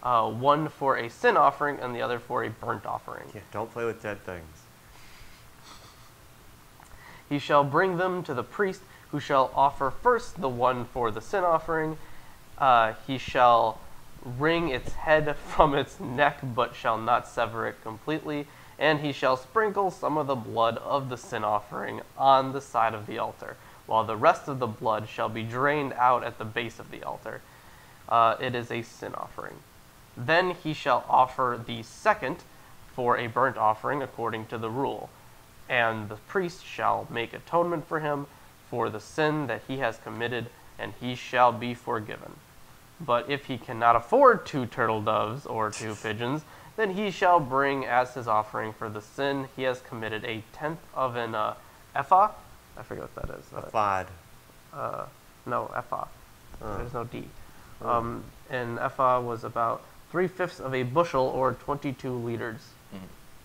one for a sin offering and the other for a burnt offering. Yeah, don't play with dead things. He shall bring them to the priest, who shall offer first the one for the sin offering. He shall wring its head from its neck, but shall not sever it completely. And he shall sprinkle some of the blood of the sin offering on the side of the altar, while the rest of the blood shall be drained out at the base of the altar. It is a sin offering. Then he shall offer the second for a burnt offering according to the rule. And the priest shall make atonement for him for the sin that he has committed, and he shall be forgiven. But if he cannot afford 2 turtle doves or 2 pigeons, then he shall bring as his offering for the sin he has committed a tenth of an ephah. I forget what that is. Ephod. No, ephah. There's no D. An ephah was about 3/5 of a bushel, or 22 liters.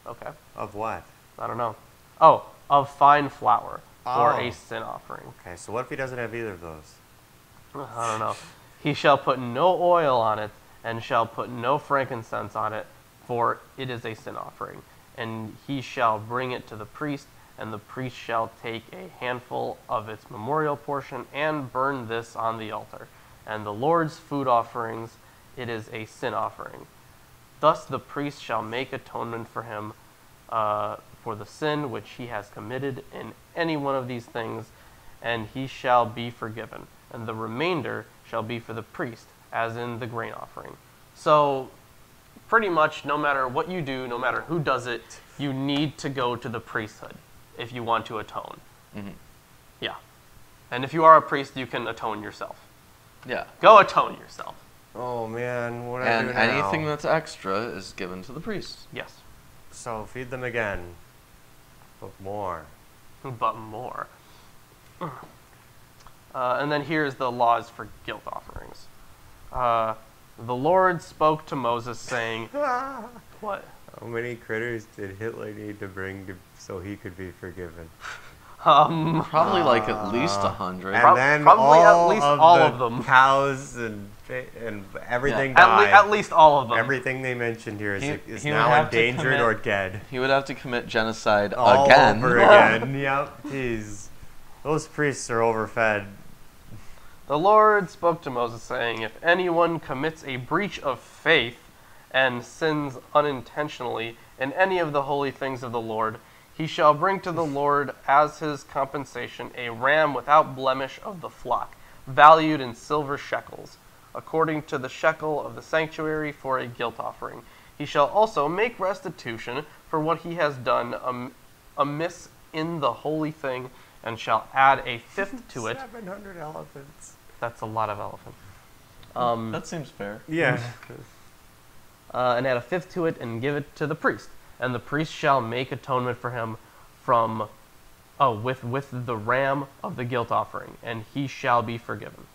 Okay. Of what? I don't know. Oh, of fine flour for Oh. a sin offering. Okay, so what if he doesn't have either of those? I don't know. He shall put no oil on it, and shall put no frankincense on it, for it is a sin offering. and he shall bring it to the priest, and the priest shall take a handful of its memorial portion and burn this on the altar. And the Lord's food offerings, it is a sin offering. Thus the priest shall make atonement for him for the sin which he has committed in any one of these things, and he shall be forgiven. And the remainder shall be for the priest, as in the grain offering. So pretty much no matter what you do, no matter who does it, you need to go to the priesthood if you want to atone. Mm-hmm. Yeah. And if you are a priest, you can atone yourself. Yeah. Go atone yourself. Oh man, what do I And do now? anything that's extra is given to the priest. Yes. So feed them again, but more. But more. And then here's the laws for guilt offerings. The Lord spoke to Moses, saying, what? How many critters did Hitler need to bring so he could be forgiven? Probably like at least 100. And then probably all at least of all the of them. Cows and everything At died. least all of them. Everything they mentioned here is He would now have to endangered commit- or dead. He would have to commit genocide All again. over again. Yep. Jeez. Those priests are overfed. The Lord spoke to Moses, saying, if anyone commits a breach of faith and sins unintentionally in any of the holy things of the Lord, he shall bring to the Lord as his compensation a ram without blemish of the flock, valued in silver shekels, according to the shekel of the sanctuary for a guilt offering. He shall also make restitution for what he has done amiss in the holy thing, and shall add a fifth to it. 700 elephants. That's a lot of elephants. That seems fair. Yeah. And add a fifth to it and give it to the priest. And the priest shall make atonement for him with the ram of the guilt offering, and he shall be forgiven.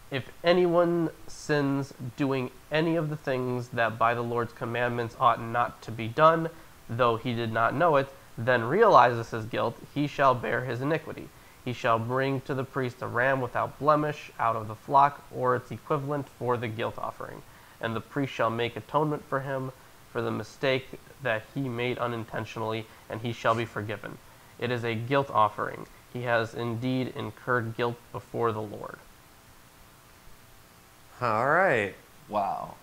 If anyone sins doing any of the things that by the Lord's commandments ought not to be done, though he did not know it, then realizes his guilt, he shall bear his iniquity. He shall bring to the priest a ram without blemish out of the flock, or its equivalent for the guilt offering. And the priest shall make atonement for him for the mistake that he made unintentionally, and he shall be forgiven. It is a guilt offering. He has indeed incurred guilt before the Lord. All right. Wow.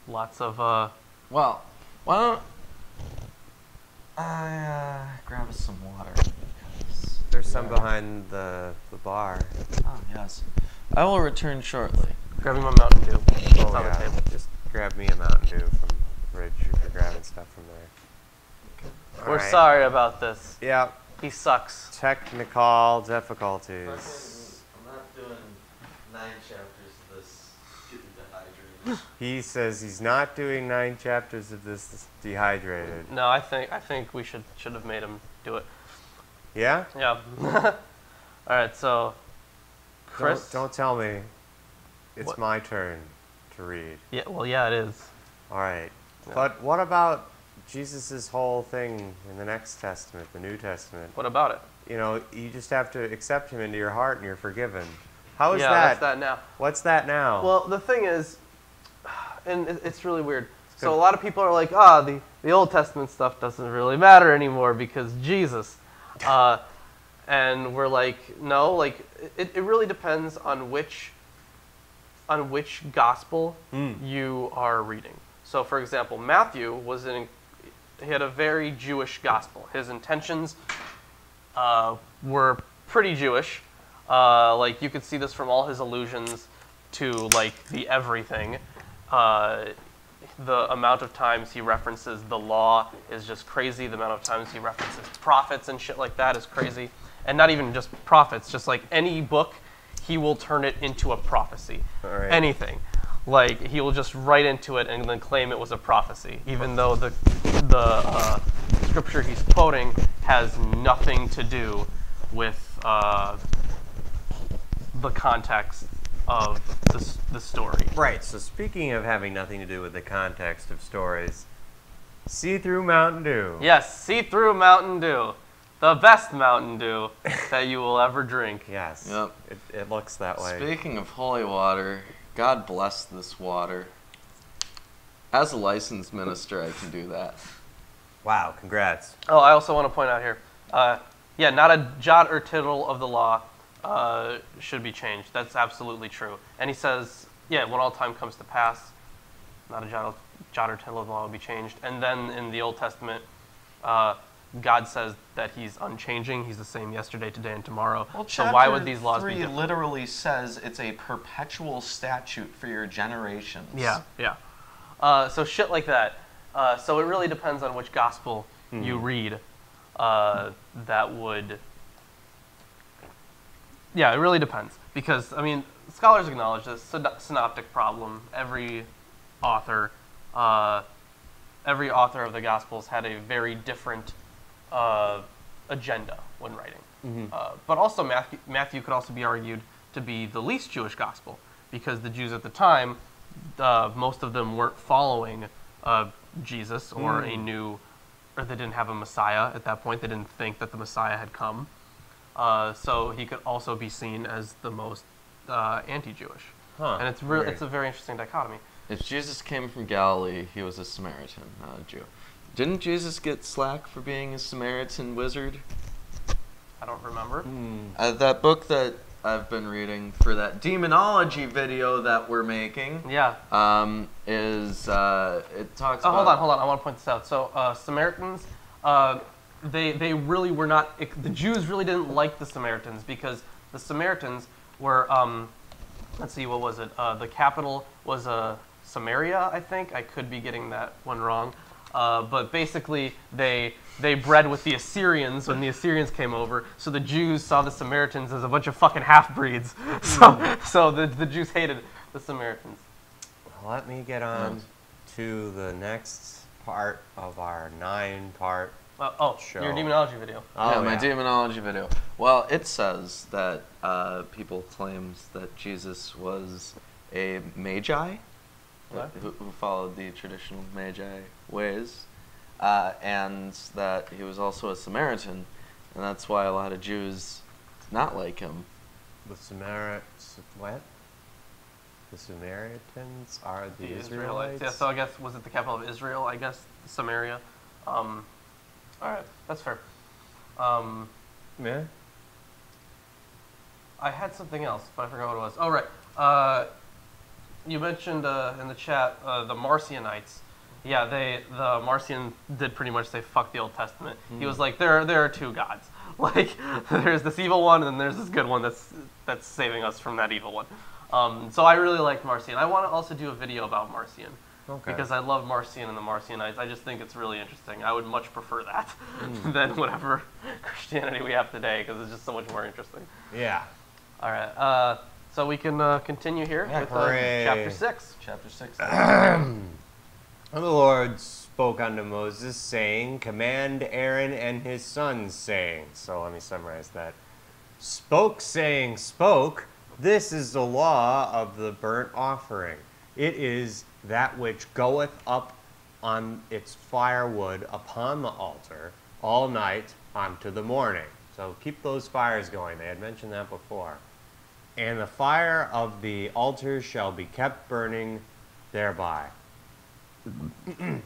Lots of, Well, why don't I grab us some water? Because There's some behind the bar. Oh, yes. I will return shortly. grabbing my Mountain Dew. It's Oh, on the yeah. table. Just grab me a Mountain Dew from the fridge if you're grabbing stuff from there. We're Alright. sorry about this. Yeah. He sucks. Technical difficulties. I'm not doing 9 chapters of this getting dehydrated. He says he's not doing 9 chapters of this dehydrated. No, I think we should have made him do it. Yeah? Yeah. All right, so Chris. Don't tell me. It's What? my turn to read. Yeah. Well, yeah, it is. All right. Yeah. But what about Jesus' whole thing in the next testament, the New Testament? What about it? You know, you just have to accept him into your heart and you're forgiven. How is yeah, that? that's that now. What's that now? Well, the thing is, and it's really weird. So good. a lot of people are like, the Old Testament stuff doesn't really matter anymore because Jesus. And we're like, no, like it really depends on which gospel you are reading. So, for example, Matthew he had a very Jewish gospel. His intentions were pretty Jewish. Like you could see this from all his allusions to like the everything. The amount of times he references the law is just crazy. The amount of times he references prophets and shit like that is crazy. And not even just prophets, just like any book, he will turn it into a prophecy. All right. Anything. Like he will just write into it and then claim it was a prophecy, even though the scripture he's quoting has nothing to do with the context of the story. Right, so speaking of having nothing to do with the context of stories, see-through Mountain Dew. Yes, see-through Mountain Dew. The best Mountain Dew that you will ever drink. Yes. Yep. It looks that way. Speaking of holy water, God bless this water. As a licensed minister, I can do that. Wow, congrats. Oh, I also want to point out here, yeah, not a jot or tittle of the law should be changed. That's absolutely true. And he says, yeah, when all time comes to pass, not a jot or tittle of the law will be changed. And then in the Old Testament, God says that he's unchanging. He's the same yesterday, today, and tomorrow. Well, so why would these laws be Chapter 3 different? literally says it's a perpetual statute for your generations. Yeah, yeah. So shit like that. So it really depends on which gospel you read. That would... Yeah, it really depends. Because, I mean, scholars acknowledge this synoptic problem. Every author of the Gospels had a very different agenda when writing. But also Matthew could also be argued to be the least Jewish gospel, because the Jews at the time, most of them weren't following Jesus or or they didn't have a Messiah at that point. They didn't think that the Messiah had come. So he could also be seen as the most anti-Jewish. Huh. And it's a very interesting dichotomy. If Jesus came from Galilee, he was a Samaritan, not a Jew. Didn't Jesus get slack for being a Samaritan wizard? I don't remember. That book that I've been reading for that demonology video that we're making, Yeah. it talks about... Hold on. I want to point this out. So Samaritans, they really were not... The Jews really didn't like the Samaritans, because the Samaritans were... let's see, what was it? The capital was Samaria, I think. I could be getting that one wrong. But basically, they bred with the Assyrians when the Assyrians came over. So the Jews saw the Samaritans as a bunch of fucking half-breeds. So the Jews hated the Samaritans. Let me get on to the next part of our 9-part show. Your demonology video. Yeah, my demonology video. Well, it says that people claims that Jesus was a magi, who followed the traditional magi ways, and that he was also a Samaritan, and that's why a lot of Jews did not like him. The Samaritans, what? The Samaritans are the Israelites? Yeah, so I guess, was it the capital of Israel, I guess, Samaria? All right, that's fair. Yeah. I had something else, but I forgot what it was. Oh, right. You mentioned in the chat the Marcionites. Yeah, the Marcion did pretty much say fuck the Old Testament. He was like, there are two gods. Like, there's this evil one, and then there's this good one that's saving us from that evil one. So I really liked Marcion. I want to also do a video about Marcion. Okay. Because I love Marcion and the Marcionites. I just think it's really interesting. I would much prefer that than whatever Christianity we have today, because it's just so much more interesting. Yeah. All right. So we can continue here with chapter 6. Chapter 6. And the Lord spoke unto Moses, saying, Command Aaron and his sons, saying. So let me summarize that. Spoke, saying, spoke. This is the law of the burnt offering. It is that which goeth up on its firewood upon the altar all night unto the morning. So keep those fires going. They had mentioned that before. And the fire of the altar shall be kept burning thereby. And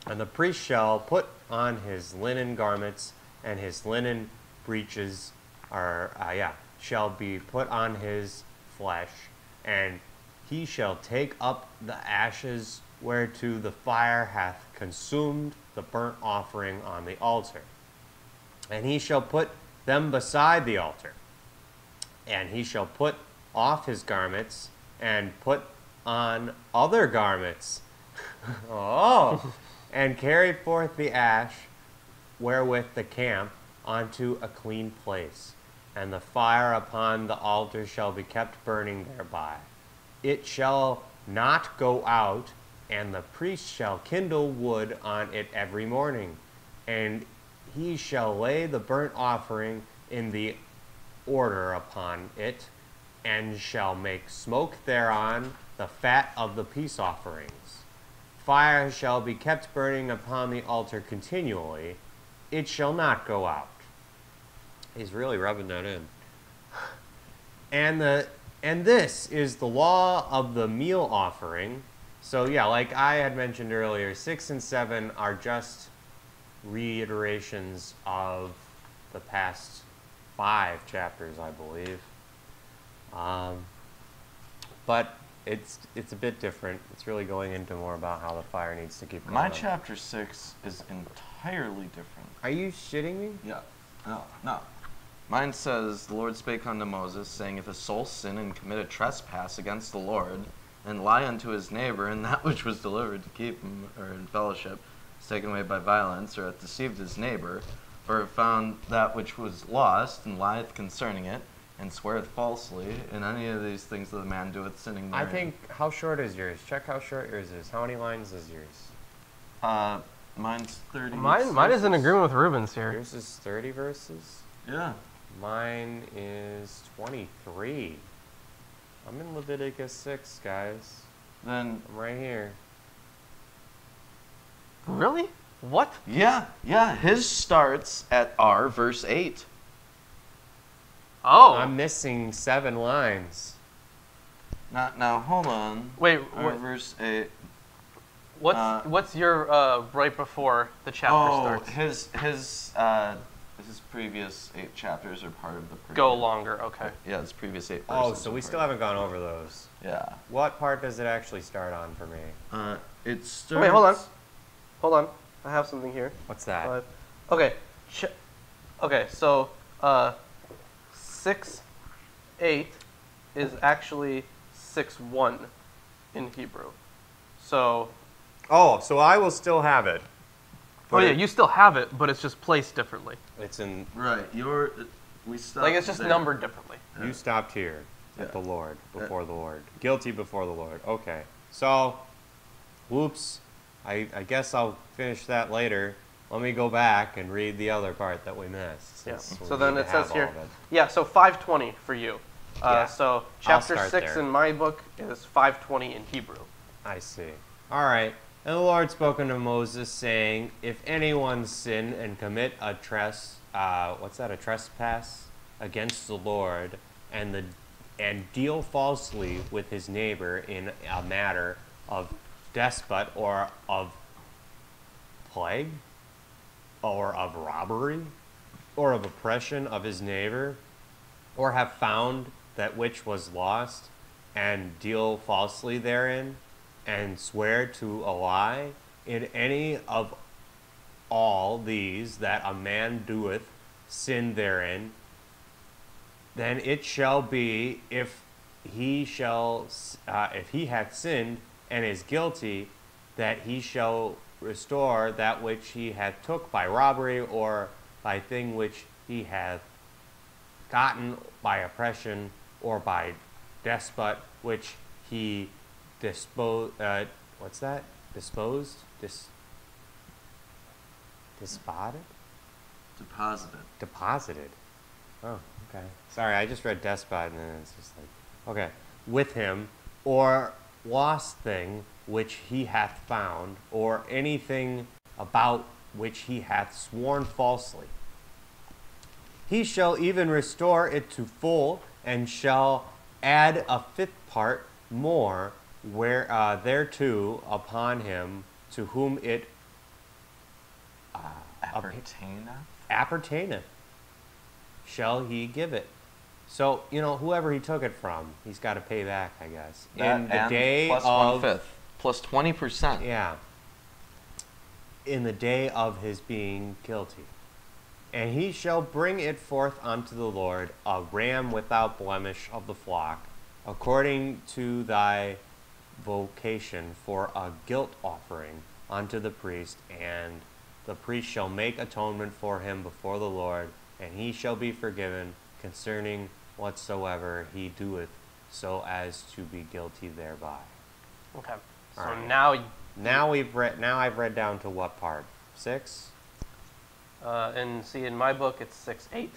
the priest shall put on his linen garments, and his linen breeches shall be put on his flesh, and he shall take up the ashes whereto the fire hath consumed the burnt offering on the altar. And he shall put them beside the altar. And he shall put off his garments, and put on other garments. And carry forth the ash wherewith the camp unto a clean place. And the fire upon the altar shall be kept burning thereby. It shall not go out, and the priest shall kindle wood on it every morning. And he shall lay the burnt offering in the order upon it, and shall make smoke thereon the fat of the peace offerings. Fire shall be kept burning upon the altar continually. It shall not go out. He's really rubbing that in. And this is the law of the meal offering. So yeah, like I had mentioned earlier, 6 and 7 are just reiterations of the past 5 chapters, I believe. But it's a bit different. It's really going into more about how the fire needs to keep going. My chapter 6 is entirely different. Are you shitting me? Yeah. No. Mine says, the Lord spake unto Moses, saying, if a soul sin and commit a trespass against the Lord, and lie unto his neighbor, and that which was delivered to keep him, or in fellowship, is taken away by violence, or hath deceived his neighbor, or have found that which was lost, and lieth concerning it, and sweareth falsely, in any of these things that the man doeth sinning therein. I think, how short is yours? Check how short yours is. How many lines is yours? Mine's 30. Mine is in agreement with Ruben's here. Yours is 30 verses? Yeah. Mine is 23. I'm in Leviticus 6, guys. Then, I'm right here. Really? What? yeah, his starts at R, verse 8. Oh. I'm missing 7 lines. Now, hold on. Wait, Verse 8. what's your right before the chapter starts? His previous 8 chapters are part of the previous. Go longer, okay. Yeah, his previous 8 verses. Oh, so are we part still of haven't gone over those. it. Yeah. What part does it actually start on for me? It starts. Wait, hold on. I have something here. What's that? Okay. Okay, so 6:8 is actually 6:1 in Hebrew. So. Oh, so I will still have it. Oh yeah, you still have it, but it's just placed differently. It's in. Right. We stopped. Like it's just there. numbered differently. You stopped here Yeah. at the Lord, before the Lord. Guilty before the Lord. Okay. So, whoops. I guess I'll finish that later. Let me go back and read the other part that we missed. Yeah. since we So then need it to says have all here. of it. Yeah. So 5:20 for you. Yeah. So chapter start 6 there. in my book is 5:20 in Hebrew. I see. All right. And the Lord spoke unto Moses, saying, if anyone sin and commit a trespass against the Lord, and deal falsely with his neighbor in a matter of despot or of plague, or of robbery, or of oppression of his neighbor, or have found that which was lost, and deal falsely therein, and swear to a lie, in any of all these that a man doeth sin therein, then it shall be, if he hath sinned and is guilty, that he shall restore that which he hath took by robbery, or by thing which he hath gotten by oppression, or by despot, which he disposed. Deposited. Oh, okay. Sorry, I just read despot and then it's just like, okay. With him, or lost thing which he hath found, or anything about which he hath sworn falsely. He shall even restore it to full, and shall add a 5th part more thereto upon him to whom it appertaineth, shall he give it. So, whoever he took it from, he's got to pay back, I guess. In the day plus of 1/5, plus 20%. Yeah. In the day of his being guilty. And he shall bring it forth unto the Lord, a ram without blemish of the flock, according to thy vocation, for a guilt offering unto the priest, and the priest shall make atonement for him before the Lord, and he shall be forgiven concerning whatsoever he doeth, so as to be guilty thereby. Okay. So All right. now I've read down to what part? 6? and see in my book it's 6:8.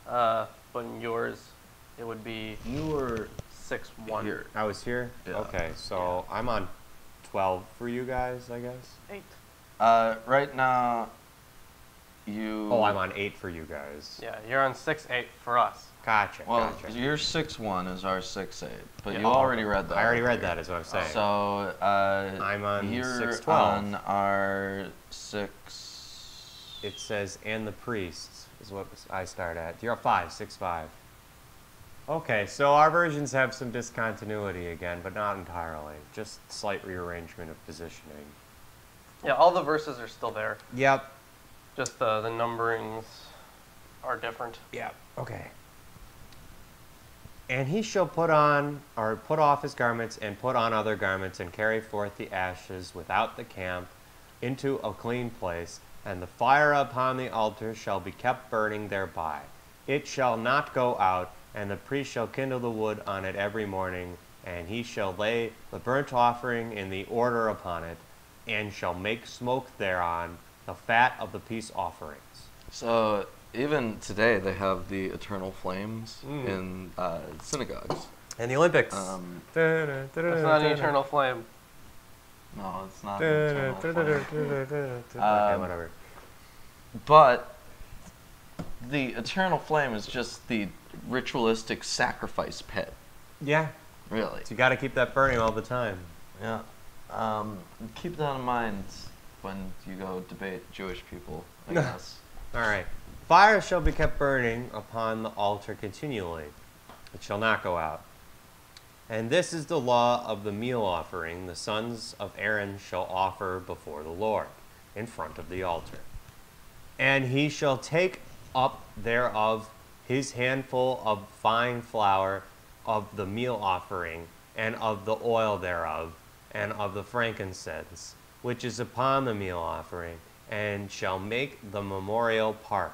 But in yours it would be You were 6:1. here. I was here? Yeah. Okay, so I'm on 12 for you guys, I guess. 8. Right now, you. Oh, I'm on 8 for you guys. Yeah, you're on 6:8 for us. Gotcha, Well, gotcha. your 6:1 is our 6:8, but Yeah. you already read that. I already read that, is what I'm saying. So I'm on you're 6:12. on our 6. it says, and the priests is what I start at. You're 5, 6, 5. Okay, so our versions have some discontinuity again, but not entirely. Just slight rearrangement of positioning. Yeah, all the verses are still there. Yep. Just the numberings are different. Yep. Okay. And he shall put off his garments and put on other garments and carry forth the ashes without the camp into a clean place, and the fire upon the altar shall be kept burning thereby. It shall not go out, and the priest shall kindle the wood on it every morning, and he shall lay the burnt offering in the order upon it, and shall make smoke thereon, the fat of the peace offerings. So even today they have the eternal flames in synagogues. And the Olympics. It's not an eternal flame. No, it's not an eternal flame. Okay, whatever. But the eternal flame is just the ritualistic sacrifice pit. Yeah. Really. So you got to keep that burning all the time. Yeah. Keep that in mind when you go debate Jewish people, I guess. All right. Fire shall be kept burning upon the altar continually. It shall not go out. And this is the law of the meal offering the sons of Aaron shall offer before the Lord in front of the altar. And he shall take up thereof his handful of fine flour of the meal offering, and of the oil thereof, and of the frankincense, which is upon the meal offering, and shall make the memorial part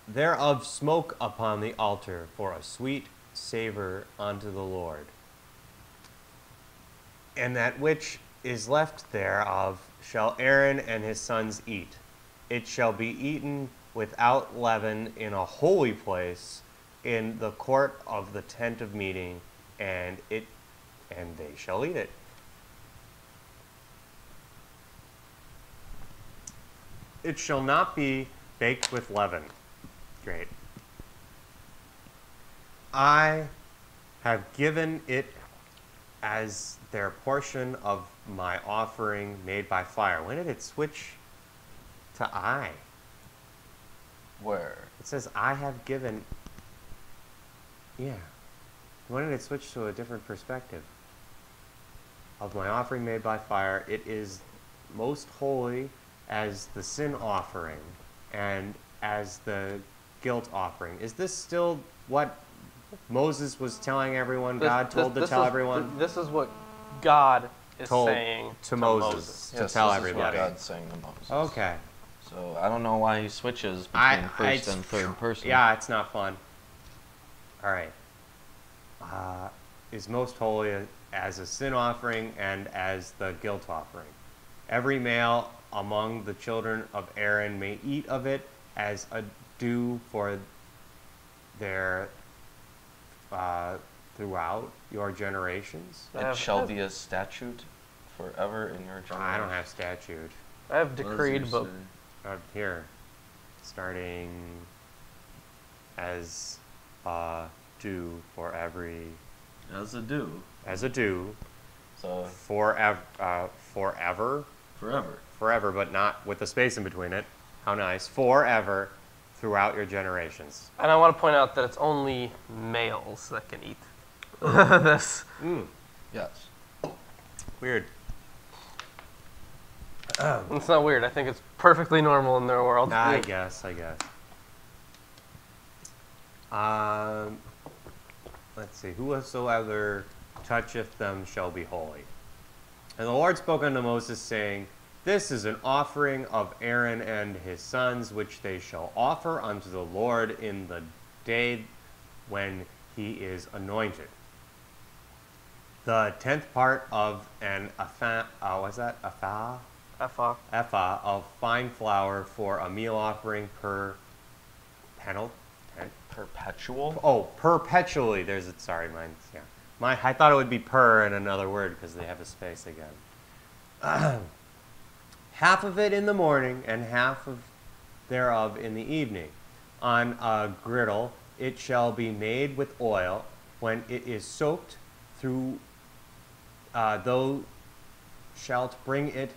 thereof smoke upon the altar for a sweet savor unto the Lord. And that which is left thereof shall Aaron and his sons eat. It shall be eaten without leaven in a holy place in the court of the tent of meeting, and they shall eat it. It shall not be baked with leaven. Great. I have given it as their portion of my offering made by fire. When did it switch to I? Where? It says I have given. Yeah. When did it switch to a different perspective? Of my offering made by fire, it is most holy as the sin offering and as the guilt offering. Is this still what Moses was telling everyone? God told to tell everyone? This is what God is Told saying to Moses. To Yes, tell this everybody. is what God's saying to Moses. Okay. So I don't know why he switches between first and third person. Yeah, it's not fun. All right. Is most holy as a sin offering and as the guilt offering. Every male among the children of Aaron may eat of it as a due for their throughout your generations. It shall be a statute forever in your generation. I don't have statute. I have decreed, but Here, starting as due for every As a do. as a due So forever, forever. but not with a space in between it. How nice. Forever throughout your generations. and I want to point out that it's only males that can eat this. Yes. Weird. It's not weird. I think it's perfectly normal in their world. I guess. Let's see. Whosoever toucheth them shall be holy. And the Lord spoke unto Moses, saying, This is an offering of Aaron and his sons, which they shall offer unto the Lord in the day when he is anointed. The 10th part of an ephah of fine flour for a meal offering Perpetual? Oh, perpetually. I thought it would be per in another word because they have a space again. Half of it in the morning and half of thereof in the evening. On a griddle it shall be made with oil. When it is soaked through, thou shalt bring it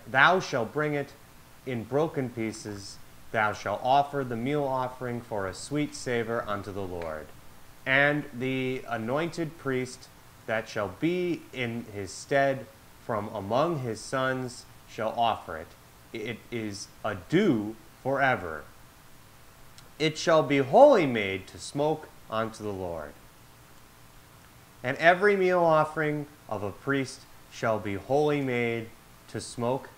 in broken pieces thou shalt offer the meal offering for a sweet savor unto the Lord. And the anointed priest that shall be in his stead from among his sons shall offer it. It is a due forever. It shall be wholly made to smoke unto the Lord. And every meal offering of a priest shall be wholly made to smoke.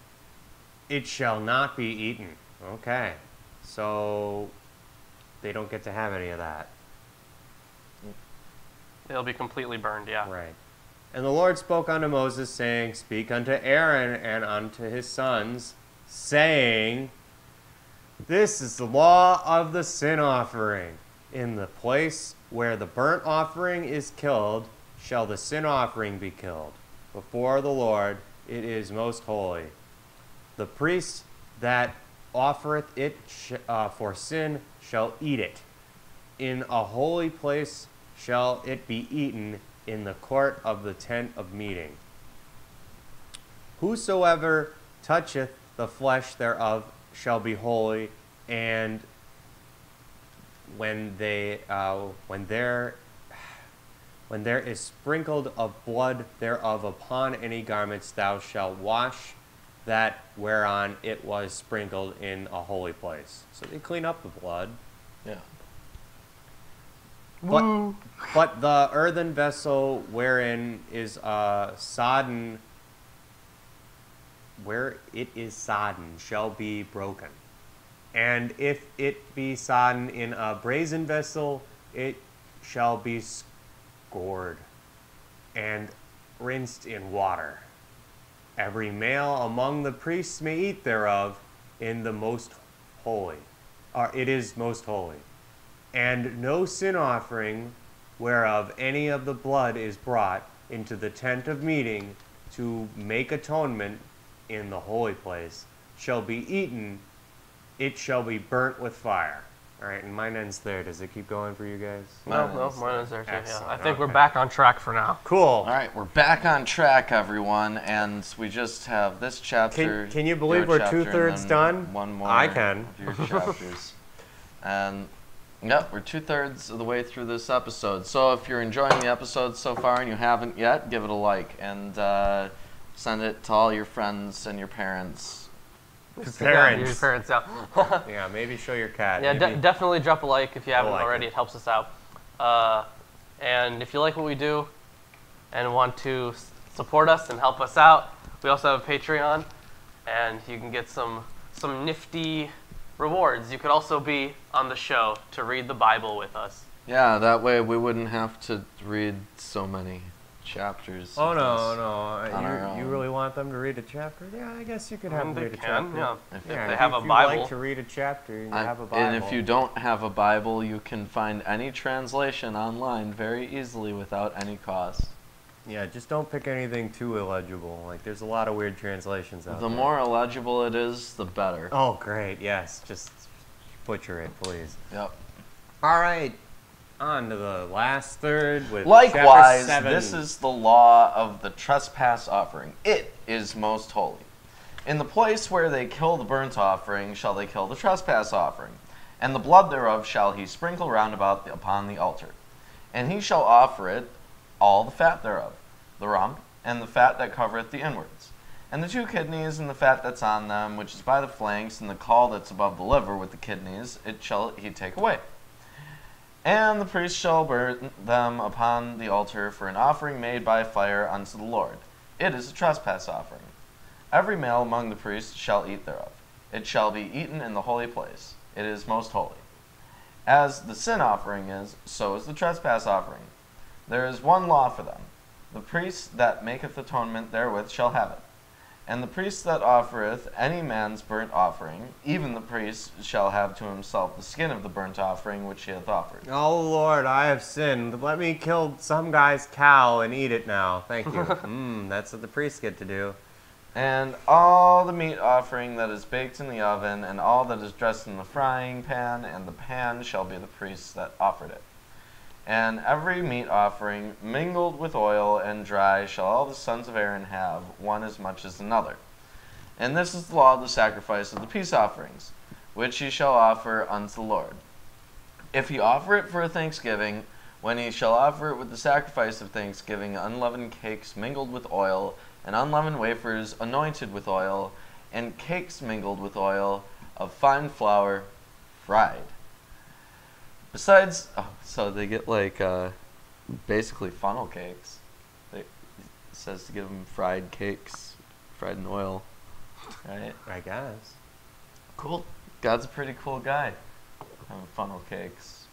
It shall not be eaten. Okay. So they don't get to have any of that. It'll be completely burned, yeah. Right. And the Lord spoke unto Moses, saying, Speak unto Aaron and unto his sons, saying, This is the law of the sin offering. In the place where the burnt offering is killed, shall the sin offering be killed. Before the Lord it is most holy. The priest that offereth it for sin shall eat it. In a holy place shall it be eaten, in the court of the tent of meeting. Whosoever toucheth the flesh thereof shall be holy, and when there is sprinkled of blood thereof upon any garments, thou shalt wash that whereon it was sprinkled in a holy place. So they clean up the blood. Yeah. But the earthen vessel wherein is sodden, where it is sodden, shall be broken. And if it be sodden in a brazen vessel, it shall be scored and rinsed in water. Every male among the priests may eat thereof in the most holy, or it is most holy. And no sin offering whereof any of the blood is brought into the tent of meeting to make atonement in the holy place shall be eaten, it shall be burnt with fire. All right, and mine ends there. Does it keep going for you guys? No, mine is there too. Yeah. Excellent. I think we're Okay. back on track for now. Cool. All right, we're back on track, everyone, and we just have this chapter. Can you believe your we're chapter, 2/3 and then done? One more. I can. Of your chapters, and yep, we're 2/3 of the way through this episode. So if you're enjoying the episode so far and you haven't yet, give it a like and send it to all your friends and your parents. Yeah, your parents out. Yeah, maybe show your cat. Yeah, maybe. definitely drop a like if you haven't like already. it. It helps us out. And if you like what we do and want to support us and help us out, we also have a Patreon, and you can get some nifty rewards. You could also be on the show to read the Bible with us. Yeah, that way we wouldn't have to read so many chapters. Oh of no, this. no! our You own. really want them to read a chapter? Yeah, I guess you could have them They read a can, chapter. yeah. If Yeah, they have a if you Bible. like to read a chapter, and you have a Bible. And if you don't have a Bible, you can find any translation online very easily without any cost. Yeah, just don't pick anything too illegible. Like, there's a lot of weird translations out The there. more illegible it is, the better. Oh, great! Yes, just butcher it, please. Yep. All right, on to the last third with Likewise, chapter 7. this is the law of the trespass offering. It is most holy. In the place where they kill the burnt offering shall they kill the trespass offering, and the blood thereof shall he sprinkle round about upon the altar. And he shall offer it all the fat thereof, the rump, and the fat that covereth the inwards, and the 2 kidneys, and the fat that's on them, which is by the flanks, and the caul that's above the liver with the kidneys, it shall he take away. And the priest shall burn them upon the altar for an offering made by fire unto the Lord. It is a trespass offering. Every male among the priests shall eat thereof. It shall be eaten in the holy place. It is most holy. As the sin offering is, so is the trespass offering. There is one law for them. The priest that maketh atonement therewith shall have it. And the priest that offereth any man's burnt offering, even the priest shall have to himself the skin of the burnt offering which he hath offered. Oh Lord, I have sinned. Let me kill some guy's cow and eat it now. Thank you. That's what the priests get to do. And all the meat offering that is baked in the oven, and all that is dressed in the frying pan, and the pan shall be the priest's that offered it. And every meat offering mingled with oil and dry shall all the sons of Aaron have, one as much as another. And this is the law of the sacrifice of the peace offerings, which he shall offer unto the Lord. If he offer it for a thanksgiving, when he shall offer it with the sacrifice of thanksgiving, unleavened cakes mingled with oil, and unleavened wafers anointed with oil, and cakes mingled with oil of fine flour, fried. Besides, so they get like basically funnel cakes. It says to give them fried cakes, fried in oil, right? I guess. Cool. God's a pretty cool guy. Having funnel cakes.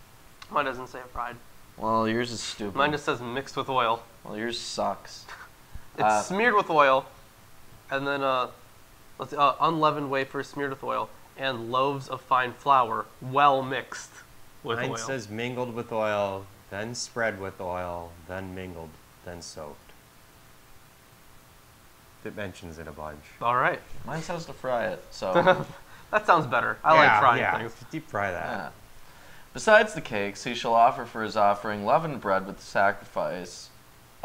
Mine doesn't say fried. Well, yours is stupid. Mine just says mixed with oil. Well, yours sucks. It's smeared with oil, and then unleavened wafers smeared with oil, and loaves of fine flour, well mixed with Mine oil. says mingled with oil, then spread with oil, then mingled, then soaked. It mentions it a bunch. All right. Mine says to fry it, so... That sounds better. I like frying things. Deep fry that. Yeah. Besides the cakes, he shall offer for his offering leavened bread with the sacrifice.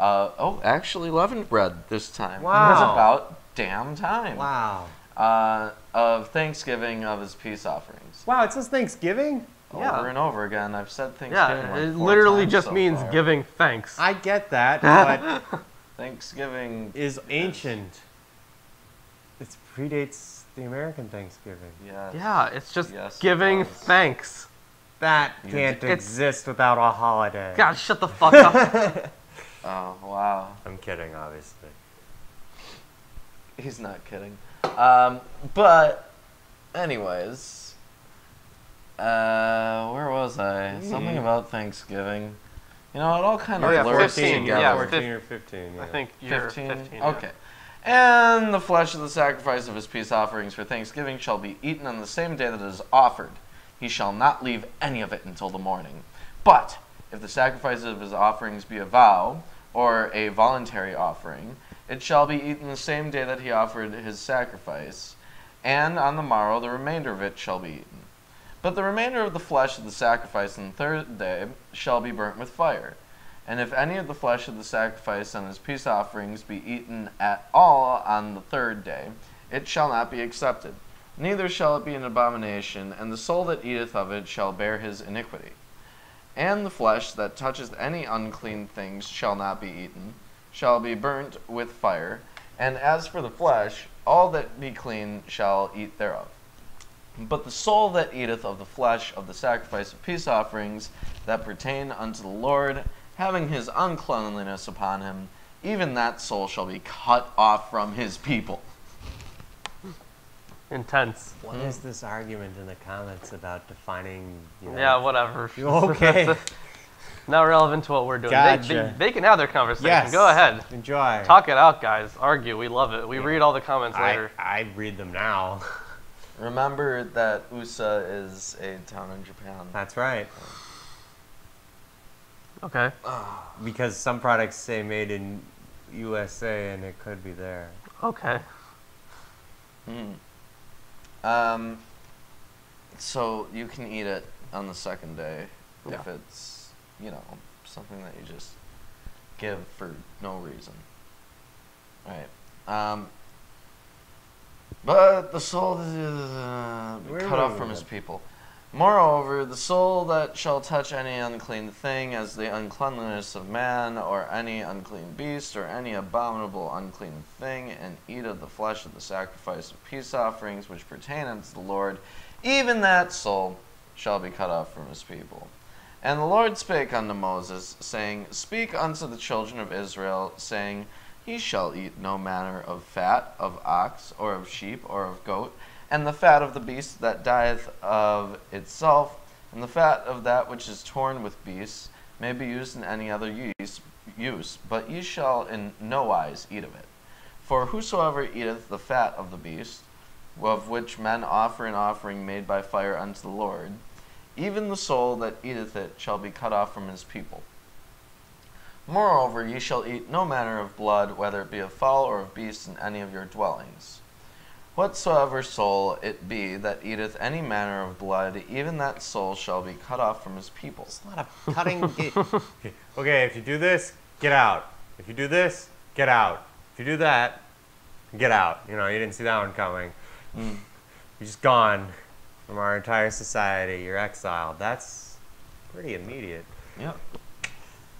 Actually leavened bread this time. Wow. It's about damn time. Wow. Of thanksgiving of his peace offerings. Wow, it says Thanksgiving? Yeah. Over and over again. I've said Thanksgiving Yeah, like it 4 literally times just so means far. giving thanks. I get that, but Thanksgiving is ancient. It predates the American Thanksgiving. Yes. Yeah, it's just Yes, it giving does. thanks. That can't It's- exist without a holiday. God, shut the fuck up. Oh, wow. I'm kidding, obviously. He's not kidding. But, anyways, where was I? Something about Thanksgiving. You know, it all kind of Oh, yeah, blurs 15, together. yeah, 14 or 15, yeah. I think you're 15? 15. Yeah. Okay. And the flesh of the sacrifice of his peace offerings for thanksgiving shall be eaten on the same day that it is offered. He shall not leave any of it until the morning. But if the sacrifice of his offerings be a vow, or a voluntary offering, it shall be eaten the same day that he offered his sacrifice, and on the morrow the remainder of it shall be eaten. But the remainder of the flesh of the sacrifice on the third day shall be burnt with fire. And if any of the flesh of the sacrifice and his peace offerings be eaten at all on the third day, it shall not be accepted. Neither shall it be an abomination, and the soul that eateth of it shall bear his iniquity. And the flesh that toucheth any unclean things shall not be eaten, shall be burnt with fire. And as for the flesh, all that be clean shall eat thereof. But the soul that eateth of the flesh of the sacrifice of peace offerings that pertain unto the Lord, having his uncleanliness upon him, even that soul shall be cut off from his people. Intense. What is this argument in the comments about defining, you know? Yeah, whatever. Okay. Not relevant to what we're doing. Gotcha. They can have their conversation. Yes. Go ahead. Enjoy. Talk it out, guys. Argue. We love it. We read all the comments later. I read them now. Remember that USA is a town in Japan. That's right. Okay. Because some products say made in USA and it could be there. Okay. So you can eat it on the second day if Yeah. it's, you know, something that you just give for no reason. Right. But the soul is cut off from his people. Moreover, the soul that shall touch any unclean thing, as the uncleanness of man, or any unclean beast, or any abominable unclean thing, and eat of the flesh of the sacrifice of peace offerings, which pertain unto the Lord, even that soul shall be cut off from his people. And the Lord spake unto Moses, saying, Speak unto the children of Israel, saying, Ye shall eat no manner of fat of ox, or of sheep, or of goat, and the fat of the beast that dieth of itself, and the fat of that which is torn with beasts, may be used in any other use, but ye shall in no wise eat of it. For whosoever eateth the fat of the beast, of which men offer an offering made by fire unto the Lord, even the soul that eateth it shall be cut off from his people. Moreover, ye shall eat no manner of blood, whether it be of fowl or of beast, in any of your dwellings. Whatsoever soul it be that eateth any manner of blood, even that soul shall be cut off from his people. It's not a cutting. Okay, if you do this, get out. If you do this, get out. If you do that, get out. You didn't see that one coming. Mm. You're just gone from our entire society. You're exiled. That's pretty immediate. Yep.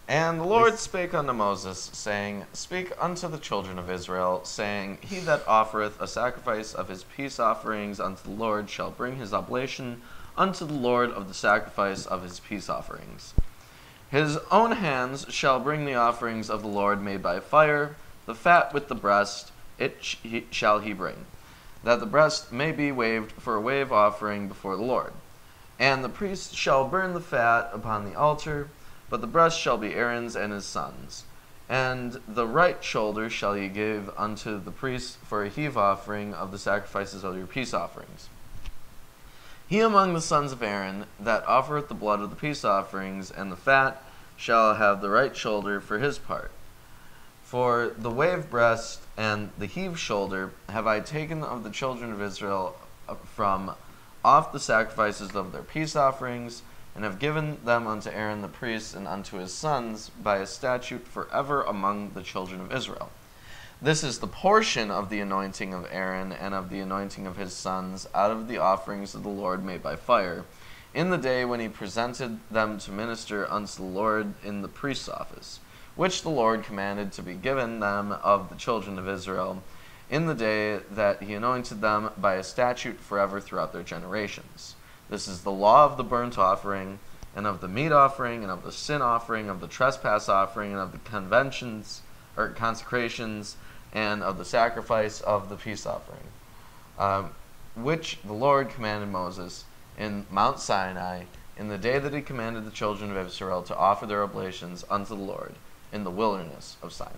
And the Lord spake unto Moses, saying, Speak unto the children of Israel, saying, He that offereth a sacrifice of his peace offerings unto the Lord shall bring his oblation unto the Lord of the sacrifice of his peace offerings. His own hands shall bring the offerings of the Lord made by fire, the fat with the breast, shall he bring, that the breast may be waved for a wave offering before the Lord. And the priest shall burn the fat upon the altar, but the breast shall be Aaron's and his sons'. And the right shoulder shall ye give unto the priest for a heave offering of the sacrifices of your peace offerings. He among the sons of Aaron that offereth the blood of the peace offerings and the fat shall have the right shoulder for his part. For the wave breast and the heave shoulder have I taken of the children of Israel from off the sacrifices of their peace offerings, and have given them unto Aaron the priest and unto his sons by a statute forever among the children of Israel. This is the portion of the anointing of Aaron and of the anointing of his sons out of the offerings of the Lord made by fire, in the day when he presented them to minister unto the Lord in the priest's office, which the Lord commanded to be given them of the children of Israel, in the day that he anointed them by a statute forever throughout their generations. This is the law of the burnt offering, and of the meat offering, and of the sin offering, of the trespass offering, and of the conventions, or consecrations, and of the sacrifice of the peace offering, which the Lord commanded Moses in Mount Sinai, in the day that he commanded the children of Israel to offer their oblations unto the Lord in the wilderness of Sinai.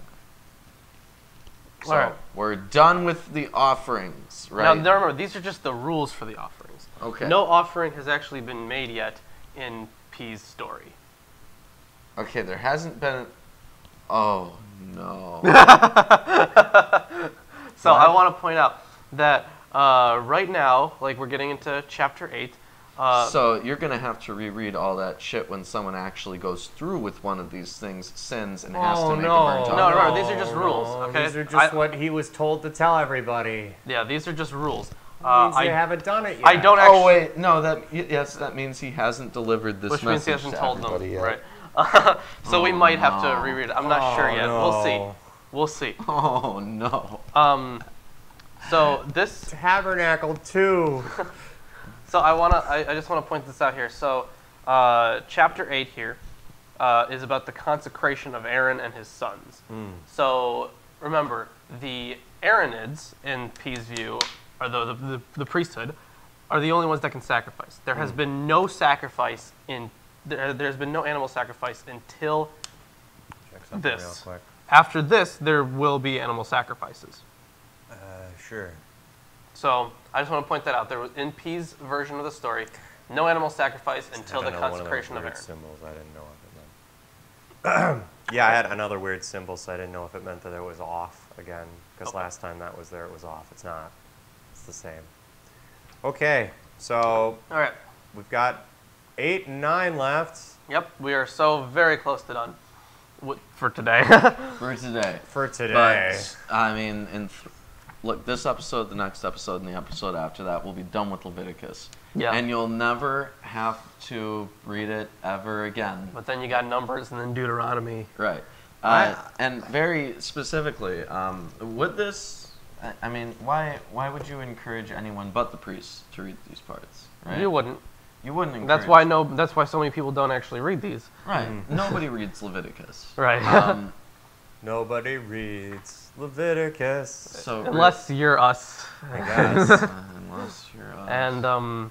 So, All right. We're done with the offerings, right? Now, remember, these are just the rules for the offerings. Okay. No offering has actually been made yet in P's story. Okay, there hasn't been... Oh, no. So I want to point out that right now, like we're getting into chapter 8. So you're going to have to reread all that shit when someone actually goes through with one of these things, sins, and has to make a burnt offering. No, remember, these are just rules, okay? These are just what he was told to tell everybody. Yeah, these are just rules. Means you haven't done it yet. I don't actually... Oh, wait. No, that means he hasn't delivered this Which message means he hasn't to told everybody them, yet. right? So we might have no. to reread it. I'm not sure yet. no. We'll see. We'll see. Oh, no. So this... Tabernacle 2. So I just want to point this out here. So chapter 8 here is about the consecration of Aaron and his sons. So remember, the Aaronids, in P's view, or the priesthood, are the only ones that can sacrifice. There has been no sacrifice there's been no animal sacrifice until Check something real this. quick. After this, there will be animal sacrifices. Sure. So I just want to point that out. There was, in P's version of the story, no animal sacrifice until the consecration of Aaron. Symbols, I didn't know if it meant. Yeah, I had another weird symbol, so I didn't know if it meant that it was off again. Because last time that was there, it was off. It's not. It's the same. Okay, so All right. we've got 8 and 9 left. Yep, we are so very close to done for today. For today. For today. But, I mean, look, this episode, the next episode, and the episode after that, we'll be done with Leviticus. Yeah. And you'll never have to read it ever again. But then you got Numbers and then Deuteronomy. Right. And very specifically, would this, I mean, why would you encourage anyone but the priests to read these parts? Right? You wouldn't. You wouldn't encourage. That's why so many people don't actually read these. Right. Nobody reads Leviticus. Right. Nobody reads Leviticus. So Unless you're us. I guess. unless you're us. And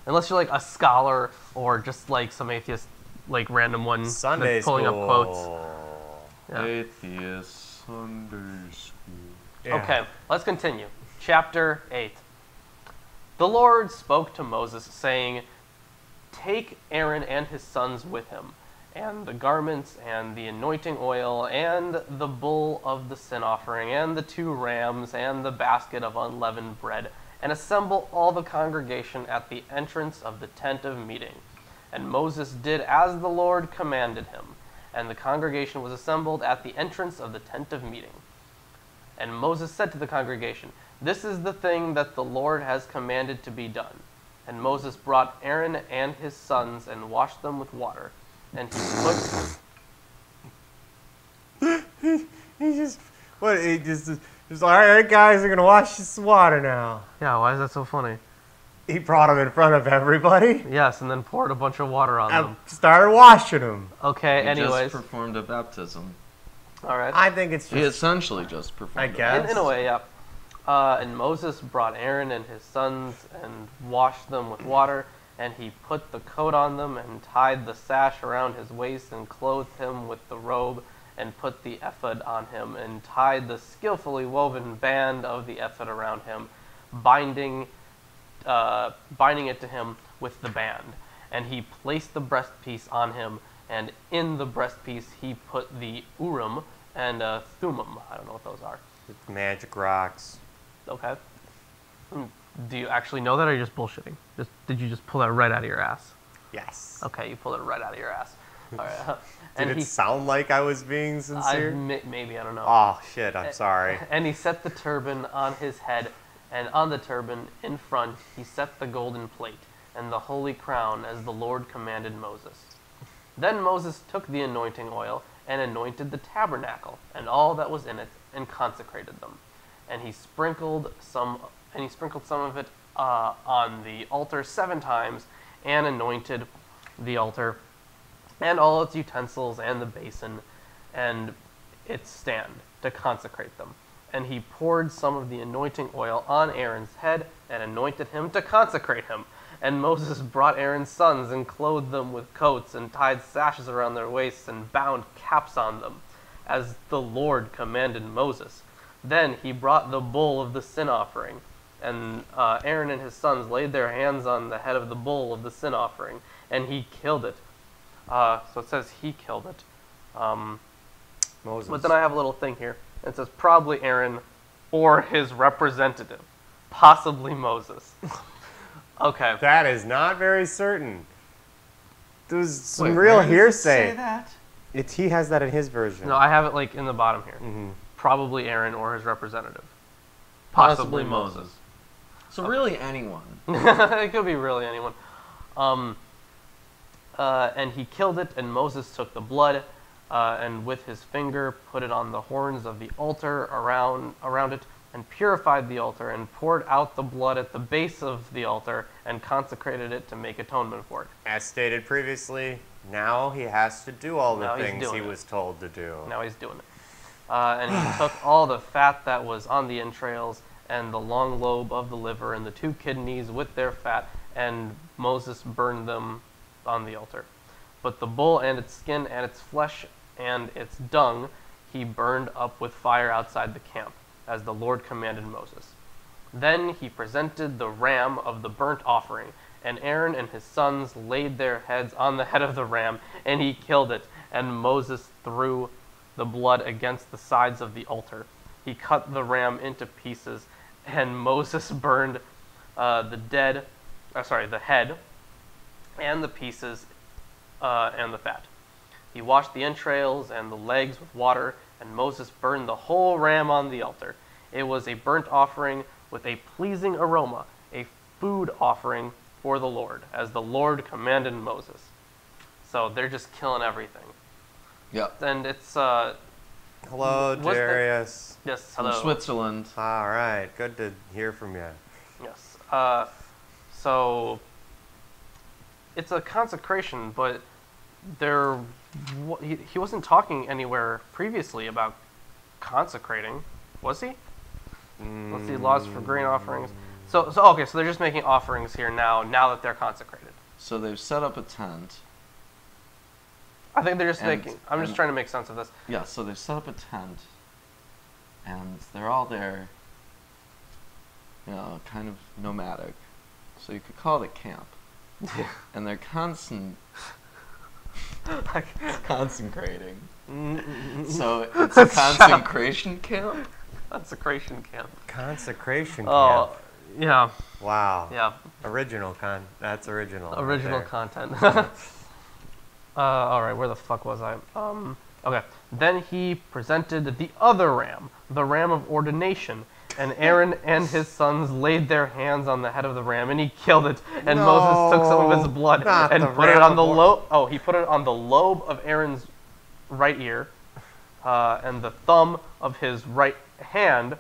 unless you're like a scholar or just like some atheist, like random one Sunday that's pulling school. up quotes. Yeah. Atheist Sunday School. Yeah. Okay, let's continue. Chapter 8. The Lord spoke to Moses, saying, Take Aaron and his sons with him, and the garments, and the anointing oil, and the bull of the sin offering, and the 2 rams, and the basket of unleavened bread, and assemble all the congregation at the entrance of the tent of meeting. And Moses did as the Lord commanded him, and the congregation was assembled at the entrance of the tent of meeting. And Moses said to the congregation, "This is the thing that the Lord has commanded to be done." And Moses brought Aaron and his sons and washed them with water. And he put... He just all right, guys, we're going to wash this water now. Yeah, why is that so funny? He brought them in front of everybody Yes, and then poured a bunch of water on and them. started washing them. Okay, He anyways. just performed a baptism. All right. I think it's He just... essentially just performed I a guess. In a way, yeah. And Moses brought Aaron and his sons and washed them with water, and he put the coat on them and tied the sash around his waist and clothed him with the robe and put the ephod on him and tied the skillfully woven band of the ephod around him, binding it to him with the band. And he placed the breastpiece on him, and in the breastpiece he put the Urim and Thummim. I don't know what those are. Magic rocks. Okay. Do you actually know that, or are you just bullshitting? Did you just pull that right out of your ass? Yes. Okay, you pulled it right out of your ass. All right. Did it sound like I was being sincere? Maybe, I don't know. Oh, shit, I'm sorry. And he set the turban on his head, and on the turban in front he set the golden plate and the holy crown as the Lord commanded Moses. Then Moses took the anointing oil and anointed the tabernacle and all that was in it and consecrated them. And he sprinkled some of it on the altar 7 times and anointed the altar and all its utensils and the basin and its stand to consecrate them. And he poured some of the anointing oil on Aaron's head and anointed him to consecrate him. And Moses brought Aaron's sons and clothed them with coats and tied sashes around their waists and bound caps on them, as the Lord commanded Moses. Then he brought the bull of the sin offering, and Aaron and his sons laid their hands on the head of the bull of the sin offering, and he killed it. So it says he killed it. Moses. But then I have a little thing here. It says probably Aaron or his representative, possibly Moses. Okay. That is not very certain. There's some Wait, real where does it hearsay. say that? He has that in his version. No, I have it like in the bottom here. Mm-hmm. Probably Aaron or his representative. Possibly Moses. So really anyone. It could be really anyone. And he killed it, and Moses took the blood and with his finger put it on the horns of the altar around it, and purified the altar, and poured out the blood at the base of the altar, and consecrated it to make atonement for it. As stated previously, now he has to do all the Now he's things he doing it. was told to do. Now he's doing it. And he took all the fat that was on the entrails, and the long lobe of the liver, and the 2 kidneys with their fat, and Moses burned them on the altar. But the bull and its skin and its flesh and its dung he burned up with fire outside the camp, as the Lord commanded Moses. Then he presented the ram of the burnt offering, and Aaron and his sons laid their heads on the head of the ram, and he killed it, and Moses threw the blood against the sides of the altar. He cut the ram into pieces, and Moses burned the head and the pieces and the fat. He washed the entrails and the legs with water, and Moses burned the whole ram on the altar. It was a burnt offering with a pleasing aroma, a food offering for the Lord, as the Lord commanded Moses. So they're just killing everything. Yep. And it's Hello, what's the- Darius. yes, From hello. Switzerland. All right, good to hear from you. Yes. So it's a consecration, but he wasn't talking anywhere previously about consecrating, was he? Let's see, laws for grain offerings. So okay, so they're just making offerings here now that they're consecrated. So they've set up a tent. I think they're just And- making. I'm just and- trying to make sense of this. Yeah, so they've set up a tent, and they're all there, kind of nomadic. So you could call it a camp. And they're consecrating. So it's a consecration camp? Consecration camp. Consecration camp. Oh, yeah, Wow. yeah. That's original. right Original there. content. All right, where the fuck was I? Okay. Then he presented the other ram, the ram of ordination. And Aaron and his sons laid their hands on the head of the ram, and he killed it. And Moses took some of his blood and put it on the lobe. Oh, he put it on the lobe of Aaron's right ear, and the thumb of his right hand,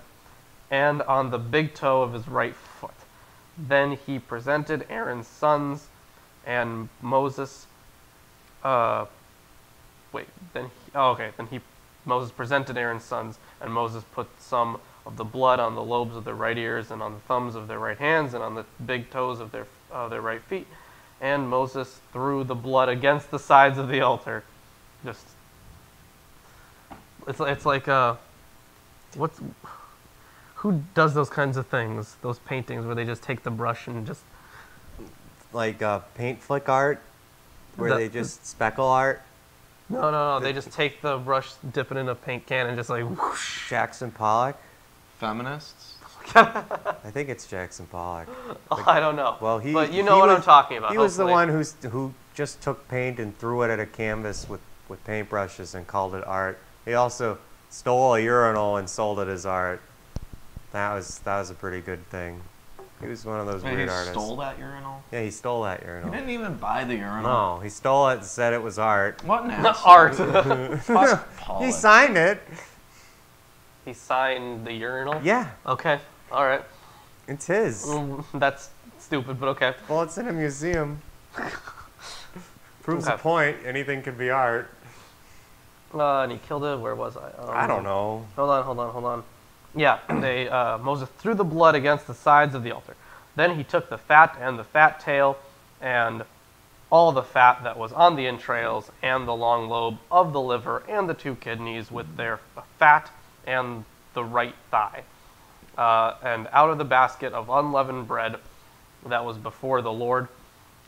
and on the big toe of his right foot. Then he presented Aaron's sons, and Moses. Moses presented Aaron's sons, and Moses put some of the blood on the lobes of their right ears, and on the thumbs of their right hands, and on the big toes of their right feet. And Moses threw the blood against the sides of the altar. Just, it's like who does those kinds of things? Those paintings where they just take the brush and just like paint flick art, where they just speckle art. No. They just take the brush, dip it in a paint can, and just like whoosh. Jackson Pollock. Feminists? I think it's Jackson Pollock. I don't know. Well, but you know what I'm talking about. He was the one who just took paint and threw it at a canvas with paintbrushes and called it art. He also stole a urinal and sold it as art. That was a pretty good thing. He was one of those weird artists. He stole that urinal? Yeah, he stole that urinal. He didn't even buy the urinal. No, he stole it and said it was art. What an Not asshole. art. Fuck Pollock. He signed it. He signed the urinal? Yeah. Okay. All right. It's his. That's stupid, but okay. Well, it's in a museum. Proves a point. Anything could be art. And he killed it. Where was I? I don't know. Hold on. Yeah, Moses threw the blood against the sides of the altar. Then he took the fat and the fat tail and all the fat that was on the entrails and the long lobe of the liver and the 2 kidneys with their fat and the right thigh. And out of the basket of unleavened bread that was before the Lord,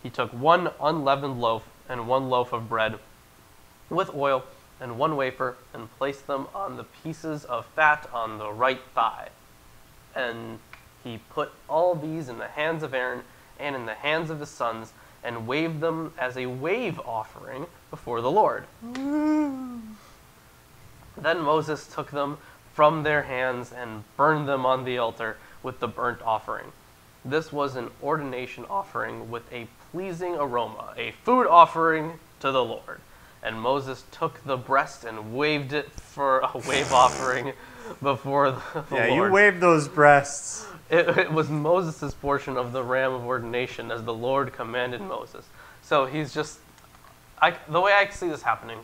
he took 1 unleavened loaf and 1 loaf of bread with oil and 1 wafer, and placed them on the pieces of fat on the right thigh. And he put all these in the hands of Aaron and in the hands of his sons, and waved them as a wave offering before the Lord. Then Moses took them from their hands and burned them on the altar with the burnt offering. This was an ordination offering with a pleasing aroma, a food offering to the Lord. And Moses took the breast and waved it for a wave offering before the Lord. Yeah, you waved those breasts. It was Moses' portion of the ram of ordination as the Lord commanded Moses. So he's just... the way I see this happening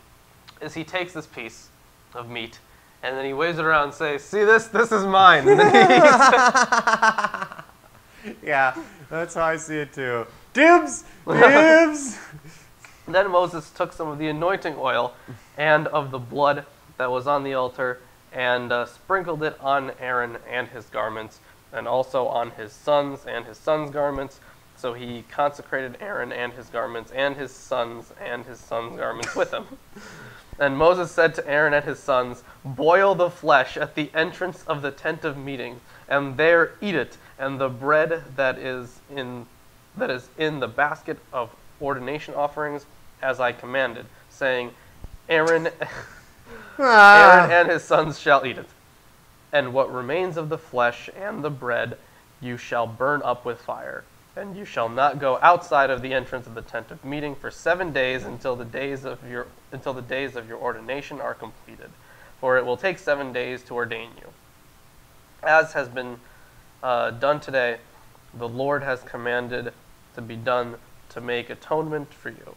is he takes this piece of meat and then he waves it around and says, "See this? This is mine." And then he Yeah, that's how I see it too. Dibs! Dibs! Then Moses took some of the anointing oil and of the blood that was on the altar and sprinkled it on Aaron and his garments, and also on his sons and his sons' garments. So he consecrated Aaron and his garments and his sons' garments with him. And Moses said to Aaron and his sons, "Boil the flesh at the entrance of the tent of meeting, and there eat it, and the bread that is in the basket of ordination offerings, as I commanded, saying, Aaron and his sons shall eat it. And what remains of the flesh and the bread you shall burn up with fire. And you shall not go outside of the entrance of the tent of meeting for 7 days until the days of your ordination are completed. For it will take 7 days to ordain you. As has been done today, the Lord has commanded to be done to make atonement for you.